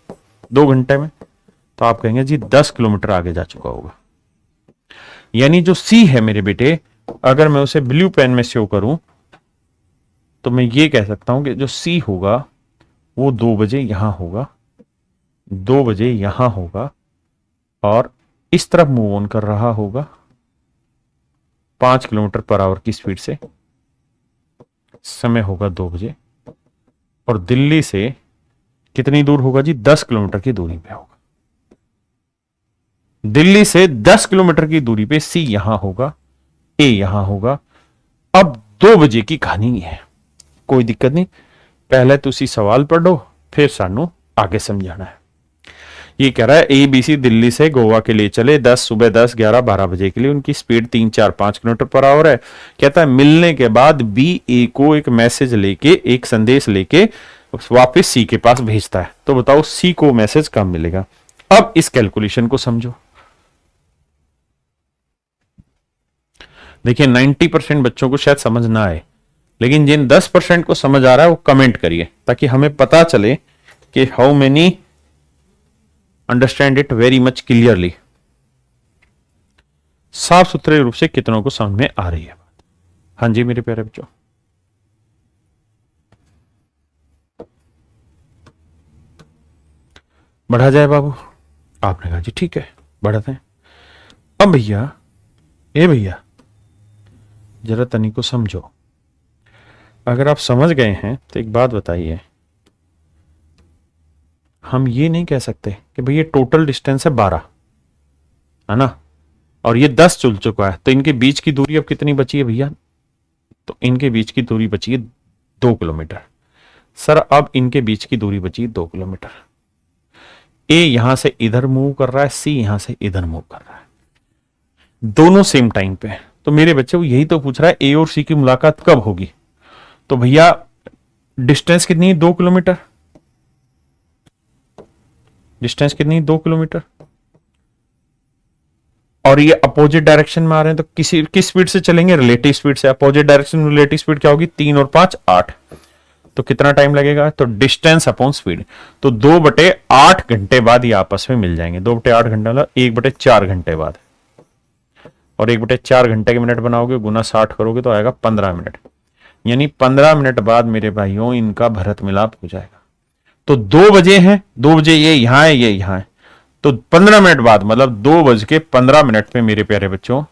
2 घंटे में? तो आप कहेंगे जी 10 किलोमीटर आगे जा चुका होगा। यानी जो सी है मेरे बेटे, अगर मैं उसे ब्लू पेन में शो करूं तो मैं ये कह सकता हूं कि जो सी होगा वो 2 बजे यहां होगा, 2 बजे यहां होगा, और इस तरफ मूव ऑन कर रहा होगा 5 किलोमीटर पर आवर की स्पीड से। समय होगा 2 बजे, और दिल्ली से कितनी दूर होगा जी? 10 किलोमीटर की दूरी पे होगा। दिल्ली से 10 किलोमीटर की दूरी पे सी यहां होगा, ए यहां होगा। अब 2 बजे की कहानी है, कोई दिक्कत नहीं। पहले तुसी सवाल पढ़ो, फिर सानू आगे समझाना है। ये कह रहा है ए बी सी दिल्ली से गोवा के लिए चले, 10 सुबह 10 11 12 बजे के लिए। उनकी स्पीड 3 4 5 किलोमीटर पर आवर है। कहता है मिलने के बाद बी ए को एक मैसेज लेके, एक संदेश लेके वापस सी के पास भेजता है। तो बताओ सी को मैसेज कब मिलेगा? अब इस कैलकुलेशन को समझो। देखिए 90% बच्चों को शायद समझ ना आए, लेकिन जिन 10% को समझ आ रहा है वो कमेंट करिए, ताकि हमें पता चले कि how many understand it very much clearly. साफ सुथरे रूप से कितनों को समझ में आ रही है बात? हाँ जी मेरे प्यारे बच्चों, बढ़ा जाए बाबू? आपने कहा जी ठीक है बढ़ाते हैं। अब भैया, ए भैया, जरा तनी को समझो। अगर आप समझ गए हैं तो एक बात बताइए, हम ये नहीं कह सकते कि भैया टोटल डिस्टेंस है 12, है ना, और ये 10 चल चुका है, तो इनके बीच की दूरी अब कितनी बची है भैया? तो इनके बीच की दूरी बची है 2 किलोमीटर। सर अब इनके बीच की दूरी बची 2 किलोमीटर। ए यहां से इधर मूव कर रहा है, सी यहां से इधर मूव कर रहा है, दोनों सेम टाइम पे। तो मेरे बच्चे वो यही तो पूछ रहा है ए और सी की मुलाकात कब होगी। तो भैया डिस्टेंस कितनी है? 2 किलोमीटर। डिस्टेंस कितनी? 2 किलोमीटर। और ये अपोजिट डायरेक्शन में आ रहे हैं, तो किस स्पीड से चलेंगे? रिलेटिव स्पीड से। अपोजिट डायरेक्शन में रिलेटिव स्पीड क्या होगी? 3 और 5 8। तो कितना टाइम लगेगा? तो डिस्टेंस अपॉन स्पीड। तो 2/8 घंटे बाद ये आपस में मिल जाएंगे। 2/8 घंटे मतलब 1/4 घंटे बाद। और 1/4 घंटे के मिनट बनाओगे, गुना 60 करोगे तो आएगा 15 मिनट। यानी 15 मिनट बाद मेरे भाइयों इनका भरत मिलाप हो जाएगा। तो 2 बजे हैं, 2 बजे ये यहां है, ये यहां है, तो 15 मिनट बाद मतलब 2:15 पे मेरे प्यारे बच्चों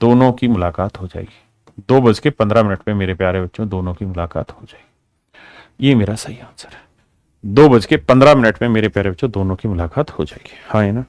दोनों की मुलाकात हो जाएगी। 2:15 पे मेरे प्यारे बच्चों दोनों की मुलाकात हो जाएगी। ये मेरा सही आंसर है। 2:15 पे मेरे प्यारे बच्चों दोनों की मुलाकात हो जाएगी। हाँ है ना?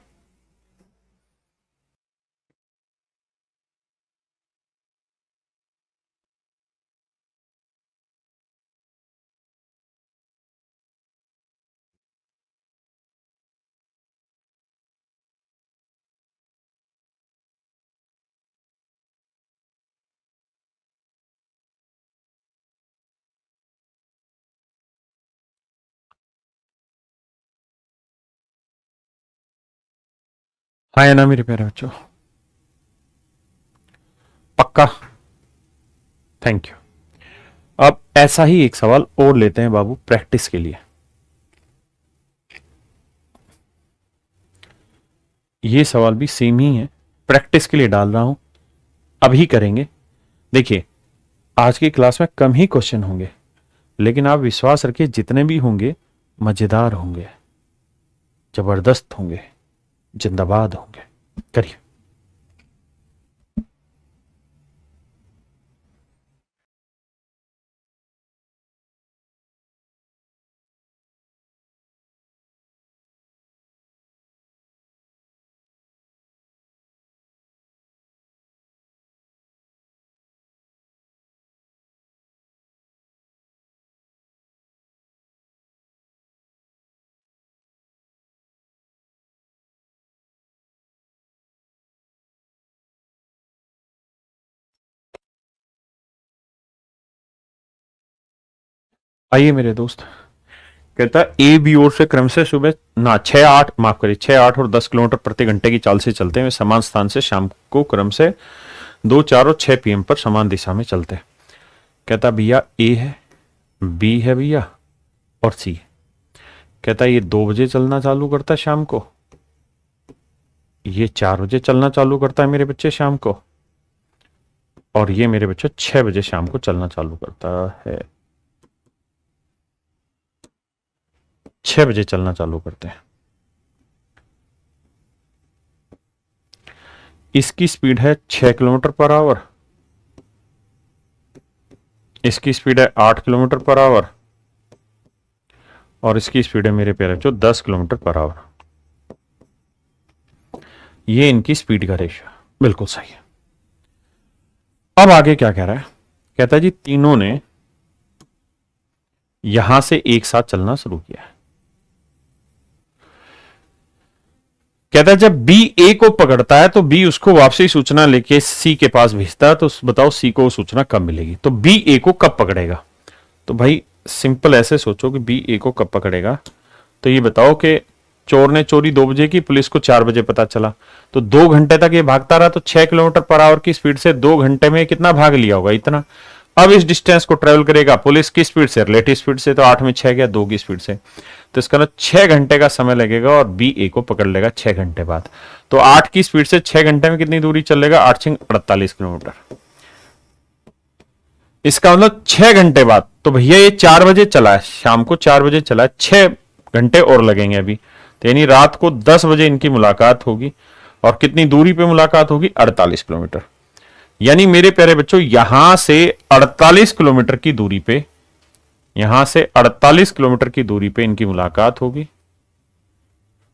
है ना मेरे प्यारे बच्चों? पक्का? Thank you. अब ऐसा ही एक सवाल और लेते हैं बाबू प्रैक्टिस के लिए। ये सवाल भी सेम ही है, प्रैक्टिस के लिए डाल रहा हूं, अभी करेंगे। देखिए आज की क्लास में कम ही क्वेश्चन होंगे, लेकिन आप विश्वास रखिए जितने भी होंगे मजेदार होंगे, जबरदस्त होंगे, जिंदाबाद होंगे। करिए। आइए मेरे दोस्त, कहता है ए बी ओर से क्रम से सुबह ना 6-8 माफ करिए 6-8 और 10 किलोमीटर प्रति घंटे की चाल से चलते हैं, समान स्थान से शाम को क्रम से 2, 4 और 6 पीएम पर समान दिशा में चलते हैं। कहता भैया ए है, बी है भैया और सी है। कहता ये 2 बजे चलना चालू करता है शाम को, ये 4 बजे चलना चालू करता है मेरे बच्चे शाम को, और ये मेरे बच्चे 6 बजे शाम को चलना चालू करता है। 6 बजे चलना चालू करते हैं। इसकी स्पीड है 6 किलोमीटर पर आवर, इसकी स्पीड है 8 किलोमीटर पर आवर, और इसकी स्पीड है मेरे प्यारे बच्चों 10 किलोमीटर पर आवर। ये इनकी स्पीड का रेशियो बिल्कुल सही है। अब आगे क्या कह रहा है? कहता है जी तीनों ने यहां से एक साथ चलना शुरू किया है। कहता है जब बी ए को पकड़ता है तो बी उसको वापसी सूचना लेके सी के पास भेजता है, तो बताओ सी को सूचना कब मिलेगी? तो बी ए को कब पकड़ेगा? तो भाई सिंपल ऐसे सोचो कि बी ए को कब पकड़ेगा। तो ये बताओ कि चोर ने चोरी 2 बजे की, पुलिस को 4 बजे पता चला, तो 2 घंटे तक ये भागता रहा, तो 6 किलोमीटर पर आवर की स्पीड से 2 घंटे में कितना भाग लिया होगा? इतना। अब इस डिस्टेंस को ट्रेवल करेगा पुलिस की स्पीड से, रिलेटिव स्पीड से, तो 8 में 6 गया 2 की स्पीड से, तो इसका ना 6 घंटे का समय लगेगा और बी ए को पकड़ लेगा 6 घंटे बाद। तो 8 की स्पीड से 6 घंटे में कितनी दूरी चलेगा? 8×6 = 48 किलोमीटर। इसका मतलब 6 घंटे बाद। तो भैया ये 4 बजे चला है, शाम को 4 बजे चला है, 6 घंटे और लगेंगे अभी, तो यानी रात को 10 बजे इनकी मुलाकात होगी। और कितनी दूरी पे मुलाकात होगी? 48 किलोमीटर। यानी मेरे प्यारे बच्चों यहां से 48 किलोमीटर की दूरी पे, यहां से 48 किलोमीटर की दूरी पे इनकी मुलाकात होगी।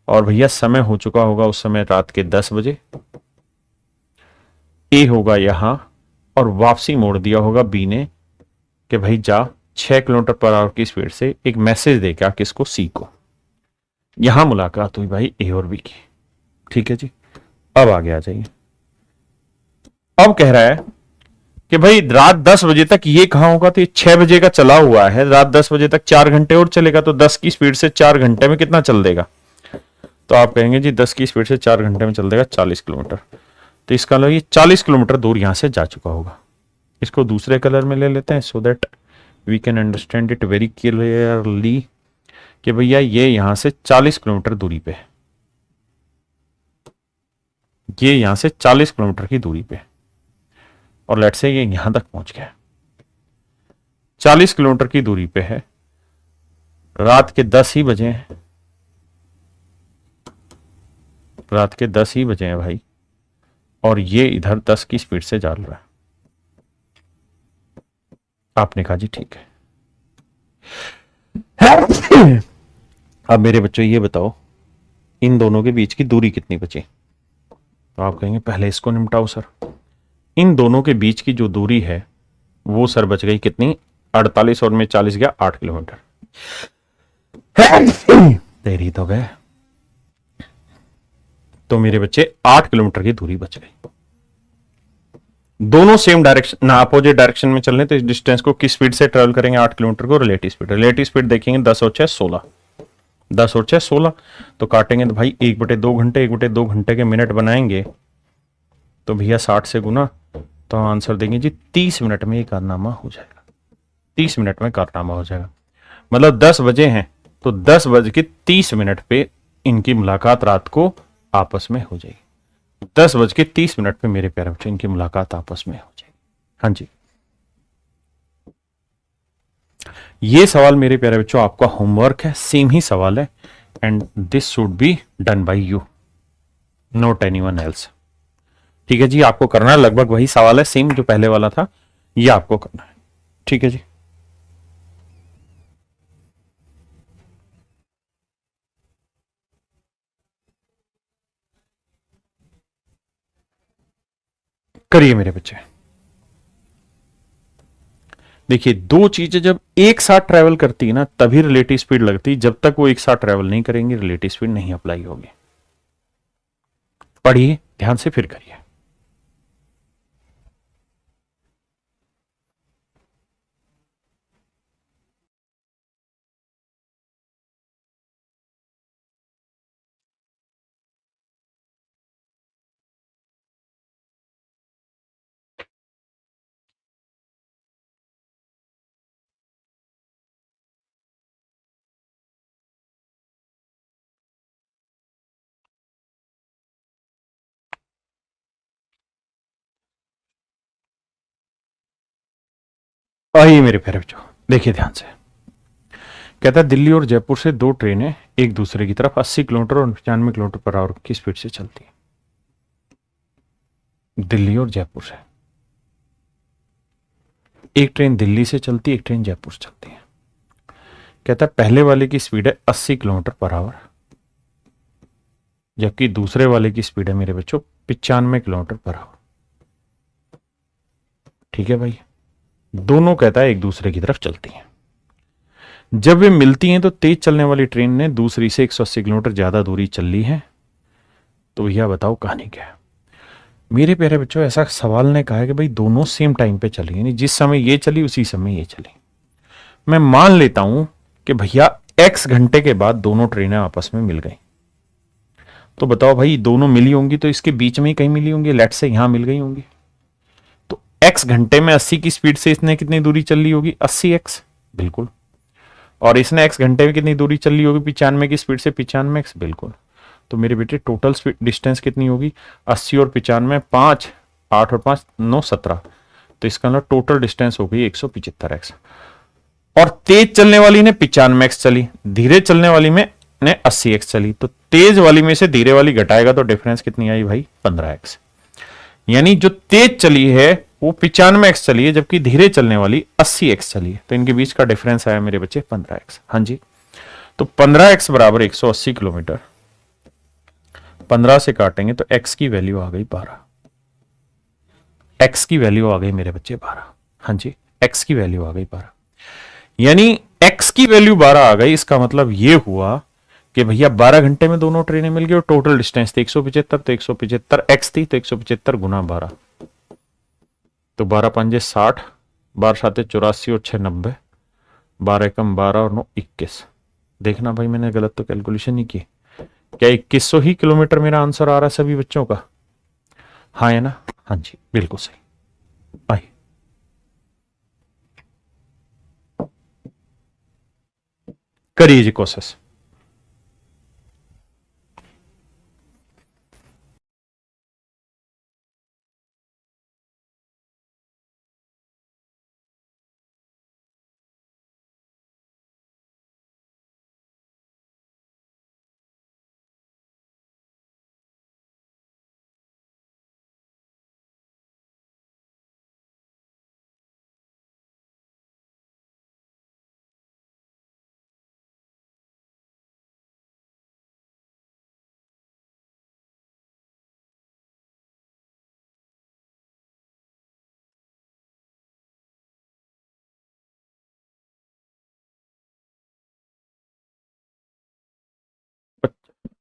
और भैया समय हो चुका होगा उस समय रात के 10 बजे। ए होगा यहां और वापसी मोड़ दिया होगा बी ने कि भाई जा 6 किलोमीटर पर आवर की स्पीड से, एक मैसेज देगा किसको? सी को। यहां मुलाकात हुई भाई ए और बी की। ठीक है जी। अब आगे आ जाइए। अब कह रहा है कि भाई रात 10 बजे तक ये कहां होगा? तो ये 6 बजे का चला हुआ है, रात 10 बजे तक 4 घंटे और चलेगा, तो 10 की स्पीड से 4 घंटे में कितना चल देगा? तो आप कहेंगे जी 10 की स्पीड से 4 घंटे में चल देगा 40 किलोमीटर। तो इसका मतलब ये 40 किलोमीटर दूर यहां से जा चुका होगा। इसको दूसरे कलर में ले लेते हैं so that we can understand it very clearly कि भैया ये यहां से 40 किलोमीटर दूरी पे है, ये यहां से 40 किलोमीटर की दूरी पे, और लेट्स से ये यहां तक पहुंच गया, 40 किलोमीटर की दूरी पे है, रात के 10 ही बजे हैं, रात के 10 ही बजे हैं भाई, और ये इधर 10 की स्पीड से जा रहा है। आपने कहा जी ठीक है। अब मेरे बच्चों ये बताओ इन दोनों के बीच की दूरी कितनी बची? तो आप कहेंगे पहले इसको निपटाओ सर। इन दोनों के बीच की जो दूरी है वो सर बच गई कितनी? 48 और में 40 गया 8 किलोमीटर। देरी तो गए। तो मेरे बच्चे 8 किलोमीटर की दूरी बच गई। दोनों सेम डायरेक्शन ना अपोजिट डायरेक्शन में चल रहे, तो इस डिस्टेंस को किस स्पीड से ट्रेवल करेंगे? 8 किलोमीटर को रिलेटिव स्पीड। रिलेटिव स्पीड देखेंगे 10 और 6 16, 10 और 6 16, तो काटेंगे तो भाई 1/2 घंटे, 1/2 घंटे के मिनट बनाएंगे तो भैया 60 से गुना, तो हम आंसर देंगे जी 30 मिनट में ये कारनामा हो जाएगा। 30 मिनट में कारनामा हो जाएगा, मतलब 10 बजे हैं तो 10:30 पे इनकी मुलाकात रात को आपस में हो जाएगी। 10:30 पे मेरे प्यारे बच्चों इनकी मुलाकात आपस में हो जाएगी। हाँ जी, ये सवाल मेरे प्यारे बच्चों आपका होमवर्क है, सेम ही सवाल है, and this should be done by you, not anyone else. ठीक है जी, आपको करना है, लगभग वही सवाल है, सेम जो पहले वाला था, ये आपको करना है। ठीक है जी, करिए मेरे बच्चे। देखिए, दो चीजें जब एक साथ ट्रेवल करती है ना तभी रिलेटिव स्पीड लगती है, जब तक वो एक साथ ट्रेवल नहीं करेंगे रिलेटिव स्पीड नहीं अप्लाई होगी। पढ़िए ध्यान से फिर करिए। आइए मेरे प्यारे बच्चों, देखिए ध्यान से। कहता है दिल्ली और जयपुर से दो ट्रेनें एक दूसरे की तरफ 80 किलोमीटर और 95 किलोमीटर पर आवर की स्पीड से चलती है। दिल्ली और जयपुर से एक ट्रेन दिल्ली से चलती है, एक ट्रेन जयपुर से चलती है। कहता है पहले वाले की स्पीड है 80 किलोमीटर पर आवर, जबकि दूसरे वाले की स्पीड है मेरे बच्चों 95 किलोमीटर पर आवर। ठीक है भाई, दोनों कहता है एक दूसरे की तरफ चलती हैं। जब वे मिलती हैं तो तेज चलने वाली ट्रेन ने दूसरी से 180 किलोमीटर ज्यादा दूरी चल ली है। तो भैया बताओ कहानी क्या है। मेरे प्यारे बच्चों, ऐसा सवाल ने कहा है कि भाई दोनों सेम टाइम पे चली, यानी जिस समय ये चली उसी समय ये चली। मैं मान लेता हूं कि भैया x घंटे के बाद दोनों ट्रेनें आपस में मिल गई। तो बताओ भाई, दोनों मिली होंगी तो इसके बीच में ही कहीं मिली होंगी, लेट से यहां मिल गई होंगी। तो x घंटे में 80 की स्पीड से इसने कितनी दूरी चल ली होगी, 80x, बिल्कुल। और इसने x घंटे में कितनी दूरी चल ली होगी 95 की स्पीड से, 95x, बिल्कुल। तो मेरे बेटे टोटल डिस्टेंस कितनी होगी, 80 और 95, 5, 8 और 5, 9, 17। तो इसका मतलब टोटल डिस्टेंस हो गई 175x। और तेज चलने वाली ने 95x चली, धीरे चलने वाली में ने 80x चली। तो तेज वाली में से धीरे वाली घटाएगा तो डिफरेंस कितनी आई भाई, 15x। यानी जो तेज चली है वो 95x चली है, जबकि धीरे चलने वाली 80x चली है। तो इनके बीच का डिफरेंस आया मेरे बच्चे 15x। हाँ जी, तो 15x बराबर 180 किलोमीटर, 15 से काटेंगे तो x की वैल्यू आ गई 12। x की वैल्यू आ गई मेरे बच्चे 12। हाँ जी, x की वैल्यू आ गई 12। यानी x की वैल्यू 12 आ गई, इसका मतलब यह हुआ कि भैया 12 घंटे में दोनों ट्रेनें मिल गई और टोटल डिस्टेंस थी 175, तो 175 x थी, तो 175 गुना 12, तो 12 पंजे 60, 12 साते 84 और 6 90, 12 कम 12 और 9 21। देखना भाई मैंने गलत तो कैलकुलेशन नहीं की। क्या 2100 ही किलोमीटर मेरा आंसर आ रहा है सभी बच्चों का? हाँ है ना? हाँ जी, बिल्कुल सही। आइए, करिए जी कोशिश।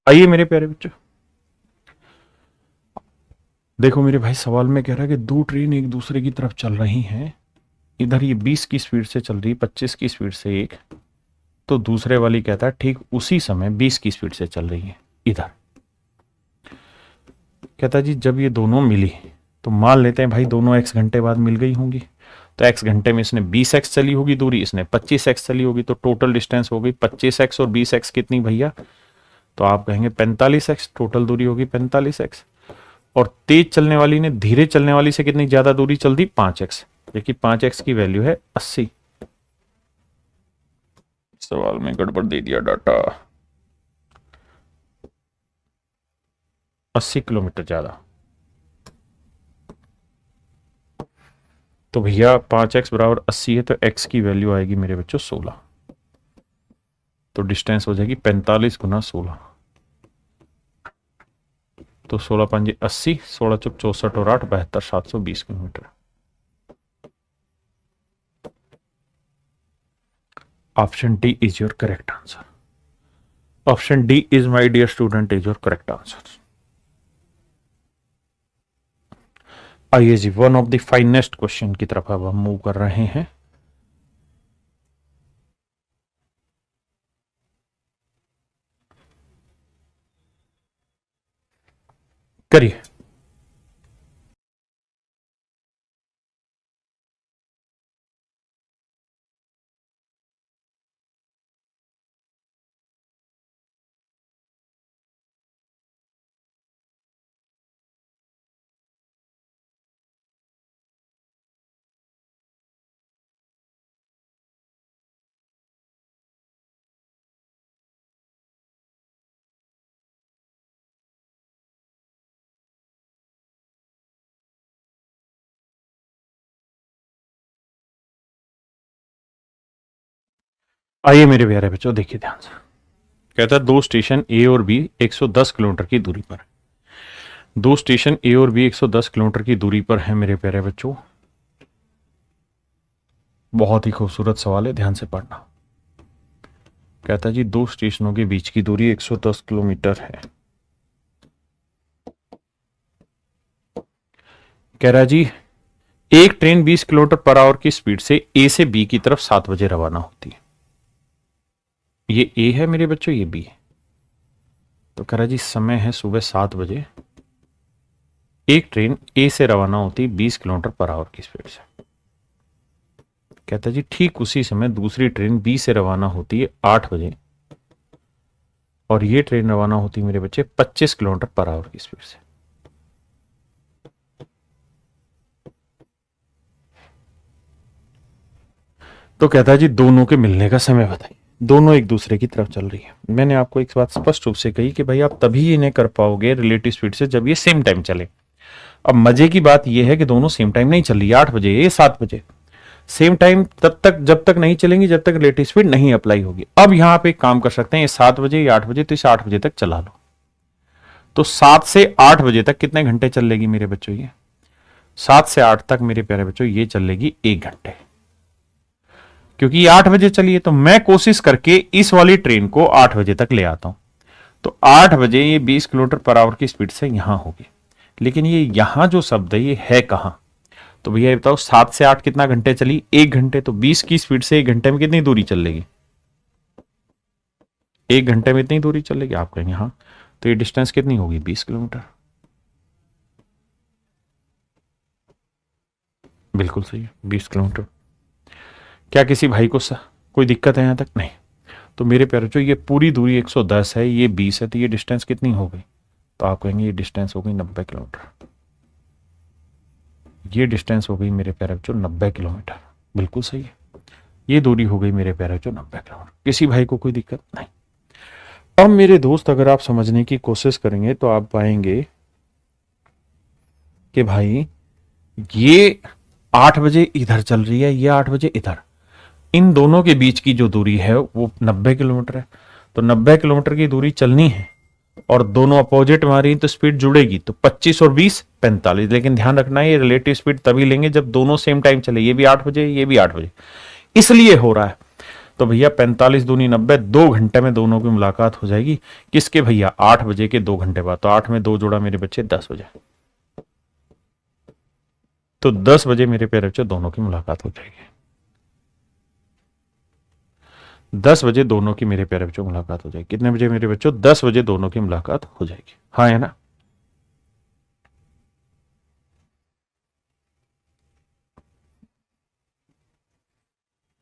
आइए मेरे प्यारे बच्चों, देखो मेरे भाई सवाल में कह रहा है कि दो ट्रेन एक दूसरे की तरफ चल रही हैं। इधर ये 20 की स्पीड से चल रही है, 25 की स्पीड से एक, तो दूसरे वाली कहता है ठीक उसी समय 20 की स्पीड से चल रही है इधर। कहता है जी जब ये दोनों मिली तो मान लेते हैं भाई दोनों x घंटे बाद मिल गई होंगी, तो x घंटे में इसने 20x चली होगी दूरी, इसने 25x चली होगी, तो टोटल डिस्टेंस हो गई 25x और 20x कितनी भैया, तो आप कहेंगे 45x, टोटल दूरी होगी 45x। और तेज चलने वाली ने धीरे चलने वाली से कितनी ज्यादा दूरी चल दी 5x, देखिए 5x की वैल्यू है 80। सवाल में गड़बड़ दे दिया डाटा, 80 किलोमीटर ज्यादा। तो भैया 5x बराबर 80 है, तो x की वैल्यू आएगी मेरे बच्चों 16, तो डिस्टेंस हो जाएगी 45 गुना 16, तो 16 पंजे 80, 16 चुक 64 और 8 72, 720 kilometre. Option D is your correct answer. Option D is my dear student is your correct answer. आइए जी one of the finest question की तरफ अब हम मूव कर रहे हैं। करिए। आइए मेरे प्यारे बच्चों देखिए ध्यान से। कहता है दो स्टेशन ए और बी 110 किलोमीटर की दूरी पर, दो स्टेशन ए और बी 110 किलोमीटर की दूरी पर है मेरे प्यारे बच्चों। बहुत ही खूबसूरत सवाल है, ध्यान से पढ़ना। कहता है जी दो स्टेशनों के बीच की दूरी 110 किलोमीटर है। कह रहा है जी एक ट्रेन 20 किलोमीटर पर आवर की स्पीड से ए से बी की तरफ 7 बजे रवाना होती है। ये ए है मेरे बच्चों, ये बी है। तो कह रहा जी समय है सुबह 7 बजे, एक ट्रेन ए से रवाना होती है 20 किलोमीटर पर आवर की स्पीड से। कहता जी ठीक उसी समय दूसरी ट्रेन बी से रवाना होती है 8 बजे, और ये ट्रेन रवाना होती है मेरे बच्चे 25 किलोमीटर पर आवर की स्पीड से। तो कहता है जी दोनों के मिलने का समय बताइए। दोनों एक दूसरे की तरफ चल रही है। मैंने आपको एक बात स्पष्ट रूप से कही कि भाई आप तभी इन्हें कर पाओगे रिलेटिव स्पीड से जब ये सेम टाइम चले। अब मजे की बात यह है कि दोनों सेम टाइम नहीं चल रही, 8 बजे ये 7 बजे। सेम टाइम तब तक जब तक नहीं चलेंगी जब तक रिलेटिव स्पीड नहीं अप्लाई होगी। अब यहां पे एक काम कर सकते हैं, ये 7 बजे या 8 बजे, तो इसे 8 बजे तक चला लो। तो 7 से 8 बजे तक कितने घंटे चल लेगी मेरे बच्चों ये? 7 से 8 तक मेरे प्यारे बच्चों ये चल लेगी 1 घंटे, क्योंकि ये 8 बजे चली है। तो मैं कोशिश करके इस वाली ट्रेन को 8 बजे तक ले आता हूं, तो 8 बजे ये 20 किलोमीटर पर आवर की स्पीड से यहां होगी। लेकिन ये यहां जो शब्द है ये है कहां? तो भैया ये बताओ 7 से 8 कितना घंटे चली? 1 घंटे। तो 20 की स्पीड से 1 घंटे में कितनी दूरी चल लेगी? 1 घंटे में इतनी दूरी चलेगी। आप कहेंगे हाँ, तो ये डिस्टेंस कितनी होगी? 20 किलोमीटर। बिल्कुल सही है, 20 किलोमीटर। क्या किसी भाई को कोई दिक्कत है यहां तक? नहीं। तो मेरे प्यारे बच्चों ये पूरी दूरी 110 है, ये 20 है, तो ये डिस्टेंस कितनी हो गई? तो आप कहेंगे ये डिस्टेंस हो गई 90 किलोमीटर। ये डिस्टेंस हो गई मेरे प्यारे बच्चों 90 किलोमीटर। बिल्कुल सही है, ये दूरी हो गई मेरे प्यारे बच्चों 90 किलोमीटर। किसी भाई को कोई दिक्कत नहीं। अब मेरे दोस्त अगर आप समझने की कोशिश करेंगे तो आप पाएंगे कि भाई ये 8 बजे इधर चल रही है, ये 8 बजे इधर, इन दोनों के बीच की जो दूरी है वो 90 किलोमीटर है। तो 90 किलोमीटर की दूरी चलनी है और दोनों अपोजिट मारी तो स्पीड जुड़ेगी, तो 25 और 20 45। लेकिन ध्यान रखना है ये रिलेटिव स्पीड तभी लेंगे जब दोनों सेम टाइम चले, ये भी 8 बजे ये भी 8 बजे, इसलिए हो रहा है। तो भैया 45 दूनी 90, 2 घंटे में दोनों की मुलाकात हो जाएगी। किसके भैया? 8 बजे के 2 घंटे बाद। तो 8 में 2 जोड़ा मेरे बच्चे 10 बजे, तो 10 बजे मेरे प्यारे बच्चे दोनों की मुलाकात हो जाएगी। 10 बजे दोनों की मेरे प्यारे बच्चों मुलाकात हो जाएगी। कितने बजे मेरे बच्चों? 10 बजे दोनों की मुलाकात हो जाएगी। हाँ है ना?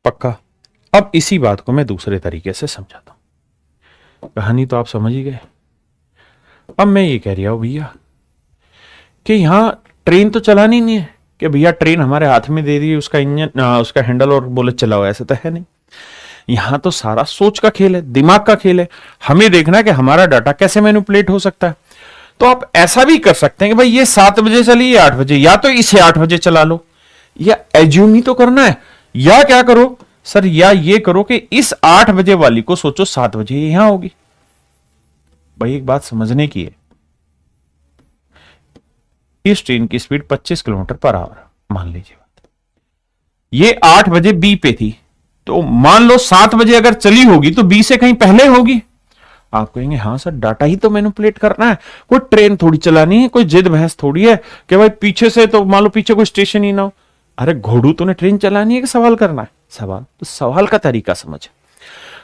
पक्का। अब इसी बात को मैं दूसरे तरीके से समझाता हूं। कहानी तो आप समझ ही गए। अब मैं ये कह रहा हूं भैया कि यहां ट्रेन तो चलानी नहीं है कि भैया ट्रेन हमारे हाथ में दे दी, उसका इंजन उसका हैंडल और बोले चलाओ, ऐसे तो है नहीं। यहां तो सारा सोच का खेल है, दिमाग का खेल है। हमें देखना है कि हमारा डाटा कैसे मैनिपुलेट हो सकता है। तो आप ऐसा भी कर सकते हैं कि भाई ये 7 बजे चली, ये 8 बजे, या तो इसे 8 बजे चला लो, या एज्यूम ही तो करना है। या क्या करो सर, या ये करो कि इस 8 बजे वाली को सोचो 7 बजे यहां होगी। भाई एक बात समझने की है, इस ट्रेन की स्पीड 25 किलोमीटर पर आवर मान लीजिए बात, ये 8 बजे बी पे थी, तो मान लो 7 बजे अगर चली होगी तो बी से कहीं पहले होगी। आप कहेंगे हाँ सर, डाटा ही तो मैनिपुलेट करना है, कोई ट्रेन थोड़ी चलानी है, कोई जिद बहस थोड़ी है कि भाई पीछे से तो मान लो पीछे कोई स्टेशन ही ना हो। अरे घोड़ू तूने ट्रेन चलानी है कि सवाल करना है? सवाल। तो सवाल का तरीका समझ।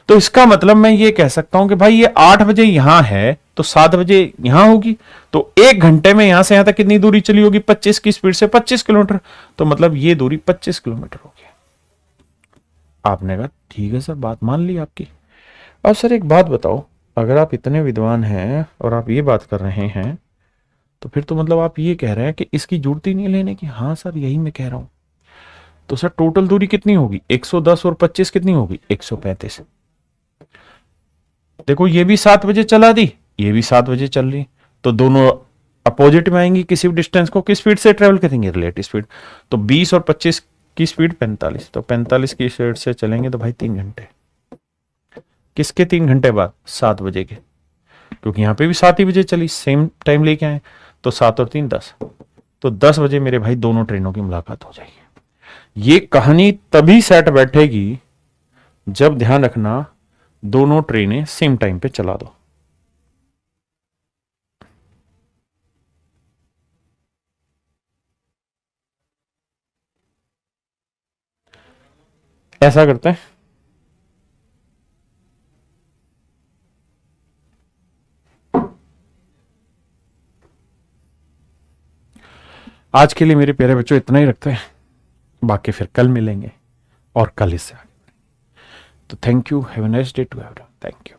तो इसका मतलब मैं ये कह सकता हूं कि भाई ये 8 बजे यहां है तो 7 बजे यहां होगी, तो 1 घंटे में यहां से यहां तक कितनी दूरी चली होगी? 25 की स्पीड से 25 किलोमीटर। तो मतलब ये दूरी 25 किलोमीटर होगी। आपने कहा ठीक है सर, बात मान ली आपकी। अब सर एक बात बताओ, अगर आप इतने विद्वान हैं और आप ये बात कर रहे हैं, तो फिर तो मतलब आप ये कह रहे हैं कि इसकी जरूरत ही नहीं लेने की। हाँ सर, यही मैं कह रहा हूं। तो सर टोटल दूरी कितनी होगी? 110 और 25 कितनी होगी? 135। देखो ये भी 7 बजे चला दी, ये भी 7 बजे चल रही, तो दोनों अपोजिट में आएंगी। किसी भी डिस्टेंस को किस स्पीड से ट्रेवल करेंगे? Relative speed. तो 20 और 25 की स्पीड 45, तो 45 की स्पीड से चलेंगे तो भाई 3 घंटे। किसके 3 घंटे बाद? 7 बजे के, क्योंकि यहां पे भी 7 ही बजे चली, सेम टाइम लेके आए, तो 7 और 3 10। तो 10 बजे मेरे भाई दोनों ट्रेनों की मुलाकात हो जाएगी। ये कहानी तभी सेट बैठेगी जब, ध्यान रखना, दोनों ट्रेनें सेम टाइम पे चला दो। ऐसा करते हैं, आज के लिए मेरे प्यारे बच्चों इतना ही रखते हैं, बाकी फिर कल मिलेंगे और कल इससे आगे। तो thank you, have a nice day to everyone. Thank you.